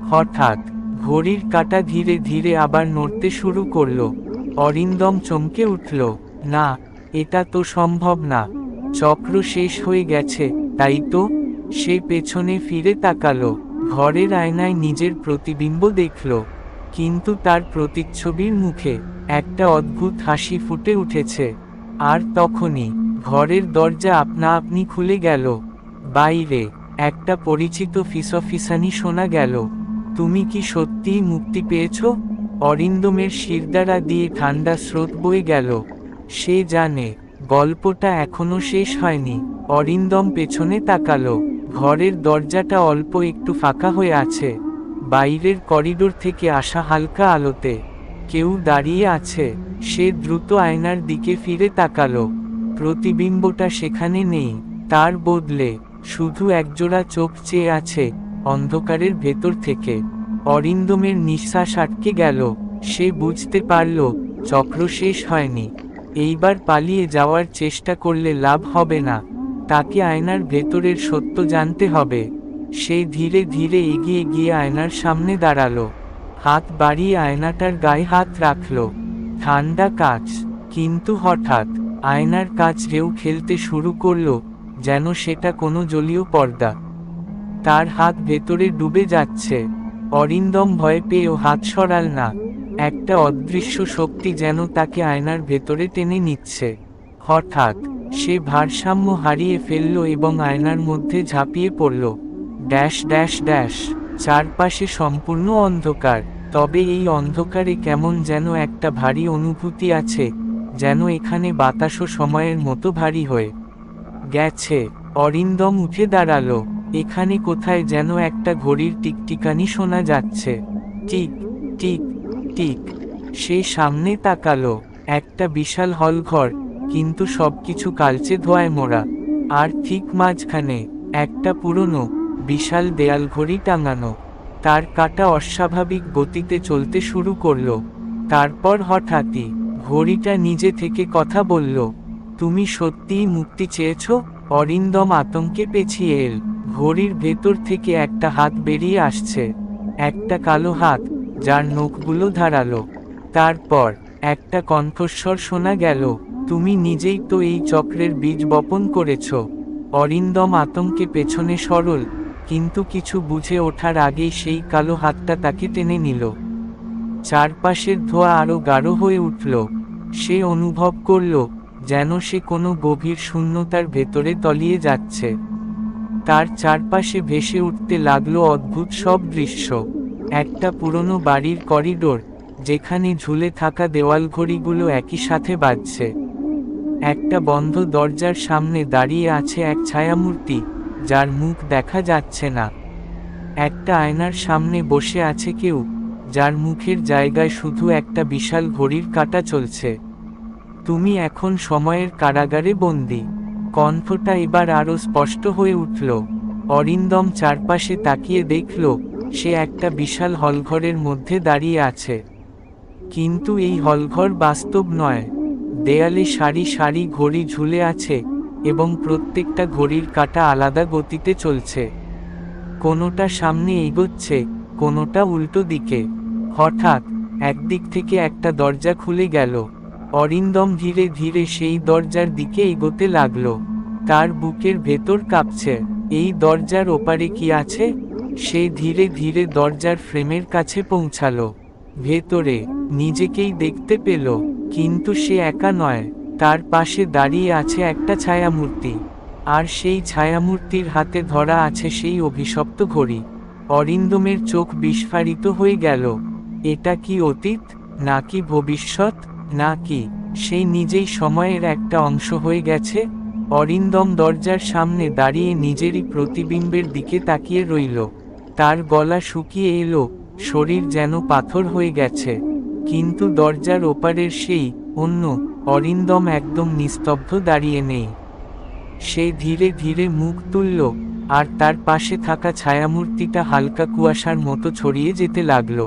হঠাৎ ঘড়ির কাঁটা ধীরে ধীরে আবার নড়তে শুরু করল। অরিন্দম চমকে উঠল। না, এটা তো সম্ভব না। চক্র শেষ হয়ে গেছে, তাই তো? সে পেছনে ফিরে তাকালো। ঘরের আয়নায় নিজের প্রতিবিম্ব দেখল, কিন্তু তার প্রতিচ্ছবির মুখে একটা অদ্ভুত হাসি ফুটে উঠেছে। আর তখনই ঘরের দরজা আপনা আপনি খুলে গেল। বাইরে একটা পরিচিত ফিসফিসানি শোনা গেল। তুমি কি সত্যিই মুক্তি পেয়েছ? অরিন্দমের শিরদাঁড়া দিয়ে ঠান্ডা স্রোত বয়ে গেল। সে জানে গল্পটা এখনো শেষ হয়নি। অরিন্দম পেছনে তাকালো। ঘরের দরজাটা অল্প একটু ফাঁকা হয়ে আছে। বাইরের করিডোর থেকে আসা হালকা আলোতে কেউ দাঁড়িয়ে আছে। সে দ্রুত আয়নার দিকে ফিরে তাকালো। প্রতিবিম্বটা সেখানে নেই। তার বদলে শুধু একজোড়া চোখ চেয়ে আছে অন্ধকারের ভেতর থেকে। অরিন্দমের নিঃশ্বাস আটকে গেল। সে বুঝতে পারল চক্র শেষ হয়নি। এইবার পালিয়ে যাওয়ার চেষ্টা করলে লাভ হবে না। তাকে আয়নার ভেতরের সত্য জানতে হবে। সে ধীরে ধীরে এগিয়ে গিয়ে আয়নার সামনে দাঁড়ালো। হাত বাড়িয়ে আয়নাটার গায়ে হাত রাখল। ঠান্ডা কাঁচ, কিন্তু হঠাৎ আয়নার কাঁচ ঢেউ খেলতে শুরু করল, যেন সেটা কোনো জলীয় পর্দা। তার হাত ভেতরে ডুবে যাচ্ছে। অরিন্দম ভয় পেয়েও হাত সরাল না। একটা অদৃশ্য শক্তি যেন তাকে আয়নার ভেতরে টেনে নিচ্ছে। হঠাৎ সে ভারসাম্য হারিয়ে ফেলল এবং আয়নার মধ্যে ঝাঁপিয়ে পড়ল। Dash dash dash. চারপাশে সম্পূর্ণ অন্ধকার। তবে এই অন্ধকারে কেমন যেন একটা ভারী অনুভূতি আছে, যেন এখানে বাতাসও সময়ের মতো ভারী হয়ে গেছে। অরিন্দম উঠে দাঁড়ালো। এখানে কোথায় যেন একটা ঘড়ির টিকটিকানি শোনা যাচ্ছে। Tick tick tick. সে সামনে তাকালো। একটা বিশাল হলঘর, কিন্তু সবকিছু কালচে ধোঁয়ায় মোড়া। আর ঠিক মাঝখানে একটা পুরনো বিশাল দেয়াল ঘড়ি টাঙানো। তার কাঁটা অস্বাভাবিক গতিতে চলতে শুরু করলো। তারপর হঠাৎই ঘড়িটা নিজে থেকে কথা বলল, তুমি সত্যিই মুক্তি চেয়েছ? অরিন্দম আতঙ্কে পেছিয়ে এল। ঘড়ির ভেতর থেকে একটা হাত বেরিয়ে আসছে। একটা কালো হাত, যার নখগুলো ধারালো। তারপর একটা কণ্ঠস্বর শোনা গেল, তুমি নিজেই তো এই চক্রের বীজ বপন করেছ। অরিন্দম আতঙ্কে পেছনে সরল, কিন্তু কিছু বুঝে ওঠার আগেই সেই কালো হাতটা তাকে টেনে নিল। চারপাশের ধোঁয়া আরো গাঢ় হয়ে উঠল। সে অনুভব করল যেন সে কোনো গভীর শূন্যতার ভেতরে তলিয়ে যাচ্ছে। তার চারপাশে ভেসে উঠতে লাগলো অদ্ভুত সব দৃশ্য। একটা পুরনো বাড়ির করিডোর, যেখানে ঝুলে থাকা দেওয়াল ঘড়িগুলো একই সাথে বাজছে। একটা বন্ধ দরজার সামনে দাঁড়িয়ে আছে এক ছায়ামূর্তি, যার মুখ দেখা যাচ্ছে না। একটা আয়নার সামনে বসে আছে কেউ, যার মুখের জায়গায় শুধু একটা বিশাল ঘড়ির কাঁটা চলছে। তুমি এখন সময়ের কারাগারে বন্দী। কণ্ঠটা এবার আরো স্পষ্ট হয়ে উঠল। অরিন্দম চারপাশে তাকিয়ে দেখল সে একটা বিশাল হলঘরের মধ্যে দাঁড়িয়ে আছে। কিন্তু এই হলঘর বাস্তব নয়। দেয়ালে সারি সারি ঘড়ি ঝুলে আছে, এবং প্রত্যেকটা ঘড়ির কাঁটা আলাদা গতিতে চলছে। কোনোটা সামনে এগোচ্ছে, কোনোটা উল্টো দিকে। হঠাৎ একদিক থেকে একটা দরজা খুলে গেল। অরিন্দম ধীরে ধীরে সেই দরজার দিকে এগোতে লাগলো। তার বুকের ভেতর কাঁপছে। এই দরজার ওপারে কি আছে? সে ধীরে ধীরে দরজার ফ্রেমের কাছে পৌঁছালো। ভেতরে নিজেকেই দেখতে পেল, কিন্তু সে একা নয়। তার পাশে দাঁড়িয়ে আছে একটা ছায়ামূর্তি, আর সেই ছায়ামূর্তির হাতে ধরা আছে সেই অভিশপ্ত ঘড়ি। অরিন্দমের চোখ বিস্ফারিত হয়ে গেল। এটা কি অতীত, নাকি ভবিষ্যৎ, নাকি সেই নিজেই সময়ের একটা অংশ হয়ে গেছে? অরিন্দম দরজার সামনে দাঁড়িয়ে নিজেরই প্রতিবিম্বের দিকে তাকিয়ে রইল। তার গলা শুকিয়ে এলো, শরীর যেন পাথর হয়ে গেছে। কিন্তু দরজার ওপারের সেই অন্য অরিন্দম একদম নিস্তব্ধ দাঁড়িয়ে নেই। সে ধীরে ধীরে মুখ তুলল, আর তার পাশে থাকা ছায়ামূর্তিটা হালকা কুয়াশার মতো ছড়িয়ে যেতে লাগল।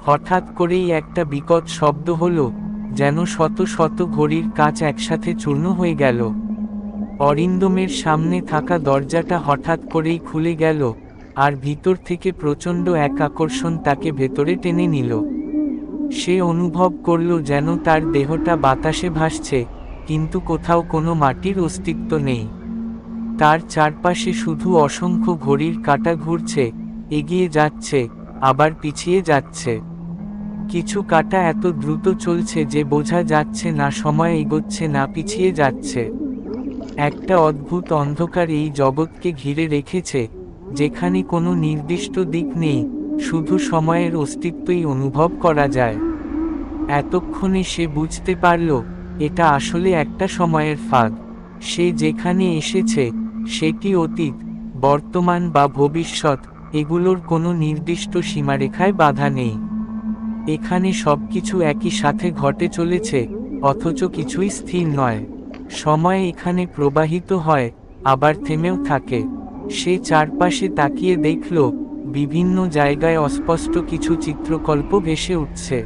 হঠাৎ করেই একটা বিকট শব্দ হলো, যেন শত শত ঘড়ির কাঁচ একসাথে চূর্ণ হয়ে গেল। অরিন্দমের সামনে থাকা দরজাটা হঠাৎ করেই খুলে গেল, আর ভিতর থেকে প্রচণ্ড এক আকর্ষণ তাকে ভেতরে টেনে নিল। সে অনুভব করল যেন তার দেহটা বাতাসে ভাসছে, কিন্তু কোথাও কোনো মাটির অস্তিত্ব নেই। তার চারপাশে শুধু অসংখ্য ঘড়ির কাঁটা ঘুরছে, এগিয়ে যাচ্ছে, আবার পিছিয়ে যাচ্ছে। কিছু কাঁটা এত দ্রুত চলছে যে বোঝা যাচ্ছে না সময় এগোচ্ছে না পিছিয়ে যাচ্ছে। একটা অদ্ভুত অন্ধকার এই জগৎকে ঘিরে রেখেছে, যেখানে কোনো নির্দিষ্ট দিক নেই, শুধু সময়ের অস্তিত্বই অনুভব করা যায়। এতক্ষণে সে বুঝতে পারল, এটা আসলে একটা সময়ের ফাঁদ। সে যেখানে এসেছে, সেটি অতীত, বর্তমান বা ভবিষ্যৎ, এগুলোর কোনো নির্দিষ্ট সীমারেখায় বাধা নেই। এখানে সবকিছু একই সাথে ঘটে চলেছে, অথচ কিছুই স্থির নয়। সময় এখানে প্রবাহিত হয়, আবার থেমেও থাকে। সে চারপাশে তাকিয়ে দেখল, বিভিন্ন জায়গায় অস্পষ্ট কিছু চিত্রকল্প ভেসে উঠছে।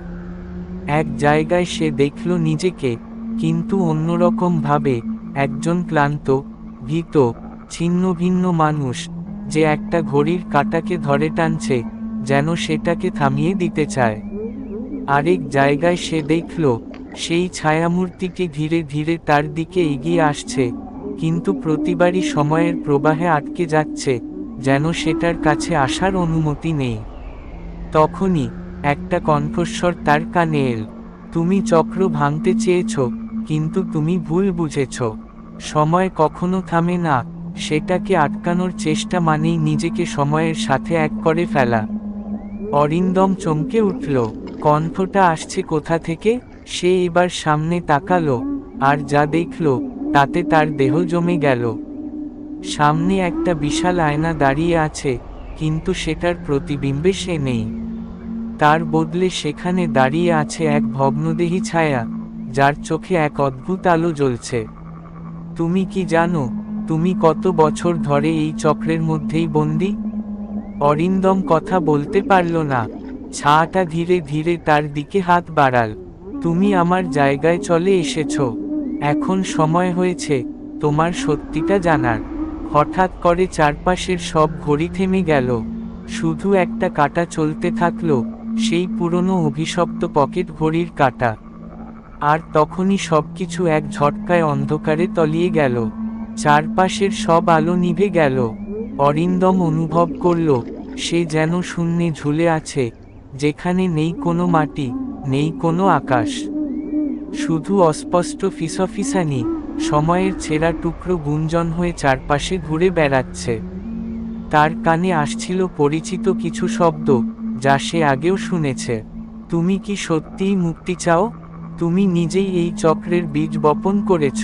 এক জায়গায় সে দেখল নিজেকে, কিন্তু অন্যরকম ভাবে, একজন ক্লান্ত, ভীত, ছিন্নভিন্ন মানুষ, যে একটা ঘড়ির কাঁটাকে ধরে টানছে, যেন সেটাকে থামিয়ে দিতে চায়। আরেক জায়গায় সে দেখল, সেই ছায়ামূর্তিটি ধীরে ধীরে তার দিকে এগিয়ে আসছে, কিন্তু প্রতিবারই সময়ের প্রবাহে আটকে যাচ্ছে, যেন সেটার কাছে আসার অনুমতি নেই। তখনই একটা কণ্ঠস্বর তার কানে এল, তুমি চক্র ভাঙতে চেয়েছ, কিন্তু তুমি ভুল বুঝেছ। সময় কখনো থামে না, সেটাকে আটকানোর চেষ্টা মানেই নিজেকে সময়ের সাথে এক করে ফেলা। অরিন্দম চমকে উঠল, কণ্ঠটা আসছে কোথা থেকে? সে এবার সামনে তাকালো, আর যা দেখল, তাতে তার দেহ জমে গেল। সামনে একটা বিশাল আয়না দাঁড়িয়ে আছে, কিন্তু সেটার প্রতিবিম্বে সে নেই। তার বদলে সেখানে দাঁড়িয়ে আছে এক ভগ্নদেহী ছায়া, যার চোখে এক অদ্ভুত আলো জ্বলছে। তুমি কি জানো, তুমি কত বছর ধরে এই চক্রের মধ্যেই বন্দী? অরিন্দম কথা বলতে পারল না। ছায়াটা ধীরে ধীরে তার দিকে হাত বাড়াল। তুমি আমার জায়গায় চলে এসেছ। এখন সময় হয়েছে তোমার সত্যিটা জানার। হঠাৎ করে চারপাশের সব ঘড়ি থেমে গেল। শুধু একটা কাঁটা চলতে থাকলো, সেই পুরনো অভিশপ্ত পকেট ঘড়ির কাঁটা। আর তখনই সবকিছু এক ঝটকায় অন্ধকারে তলিয়ে গেল। চারপাশের সব আলো নিভে গেল। অরিন্দম অনুভব করল, সে যেন শূন্যে ঝুলে আছে, যেখানে নেই কোনো মাটি, নেই কোনো আকাশ। শুধু অস্পষ্ট ফিসফিসানি, সময়ের ছেঁড়া টুকরো গুঞ্জন হয়ে চারপাশে ঘুরে বেড়াচ্ছে। তার কানে আসছিল পরিচিত কিছু শব্দ, যা সে আগেও শুনেছে। তুমি কি সত্যিই মুক্তি চাও? তুমি নিজেই এই চক্রের বীজ বপন করেছ।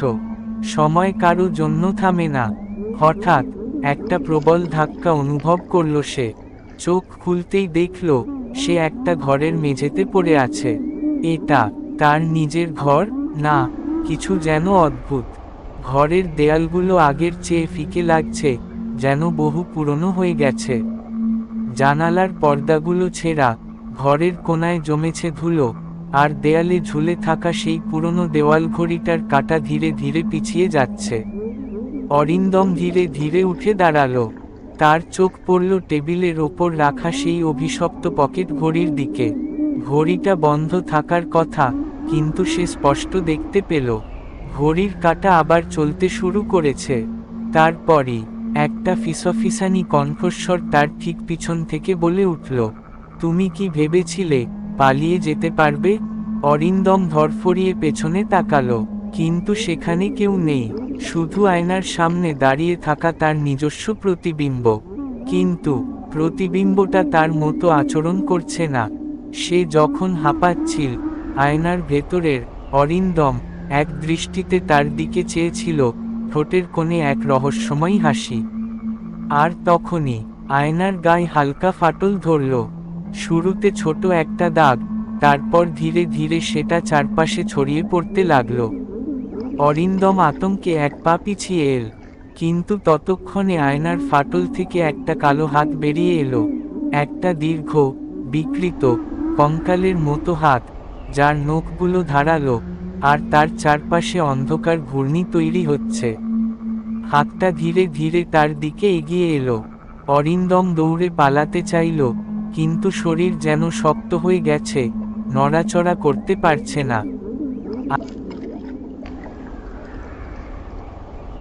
সময় কারো জন্য থামে না। হঠাৎ একটা প্রবল ধাক্কা অনুভব করল সে। চোখ খুলতেই দেখল, সে একটা ঘরের মেঝেতে পড়ে আছে। এটা তার নিজের ঘর না, কিছু যেন অদ্ভুত। ঘরের দেয়ালগুলো আগের চেয়ে ফিকে লাগছে, যেন বহু পুরনো হয়ে গেছে। জানালার পর্দাগুলো ছেঁড়া, ঘরের কোণায় জমেছে ধুলো, আর দেয়ালে ঝুলে থাকা সেই পুরনো দেওয়াল ঘড়িটার কাঁটা ধীরে ধীরে পিছিয়ে যাচ্ছে। অরিন্দম ধীরে ধীরে উঠে দাঁড়ালো। তার চোখ পড়ল টেবিলের ওপর রাখা সেই অভিশপ্ত পকেট ঘড়ির দিকে। ঘড়িটা বন্ধ থাকার কথা, কিন্তু সে স্পষ্ট দেখতে পেল, ঘড়ির কাঁটা আবার চলতে শুরু করেছে। তারপরই একটা ফিসফিসানি কণ্ঠস্বর তার ঠিক পিছন থেকে বলে উঠল, তুমি কি ভেবেছিলে পালিয়ে যেতে পারবে? অরিন্দম ধরফরিয়ে পেছনে তাকালো। কিন্তু সেখানে কেউ নেই, শুধু আয়নার সামনে দাঁড়িয়ে থাকা তার নিজস্ব প্রতিবিম্ব। কিন্তু প্রতিবিম্বটা তার মতো আচরণ করছে না। সে যখন হাঁপাচ্ছিল, আয়নার ভেতরের অরিন্দম এক দৃষ্টিতে তার দিকে চেয়েছিল, ঠোঁটের কোণে এক রহস্যময় হাসি। আর তখনই আয়নার গায়ে হালকা ফাটল ধরল। শুরুতে ছোট একটা দাগ, তারপর ধীরে ধীরে সেটা চারপাশে ছড়িয়ে পড়তে লাগলো। অরিন্দম আতঙ্কে এক পা পিছিয়ে এল, কিন্তু ততক্ষণে আয়নার ফাটল থেকে একটা কালো হাত বেরিয়ে এলো। একটা দীর্ঘ, বিকৃত, কঙ্কালের মতো হাত, যার নখগুলো ধারালো, আর তার চারপাশে অন্ধকার ঘূর্ণি তৈরি হচ্ছে। হাতটা ধীরে ধীরে তার দিকে এগিয়ে এলো। অরিন্দম দৌড়ে পালাতে চাইল, কিন্তু শরীর যেন শক্ত হয়ে গেছে, নড়াচড়া করতে পারছে না।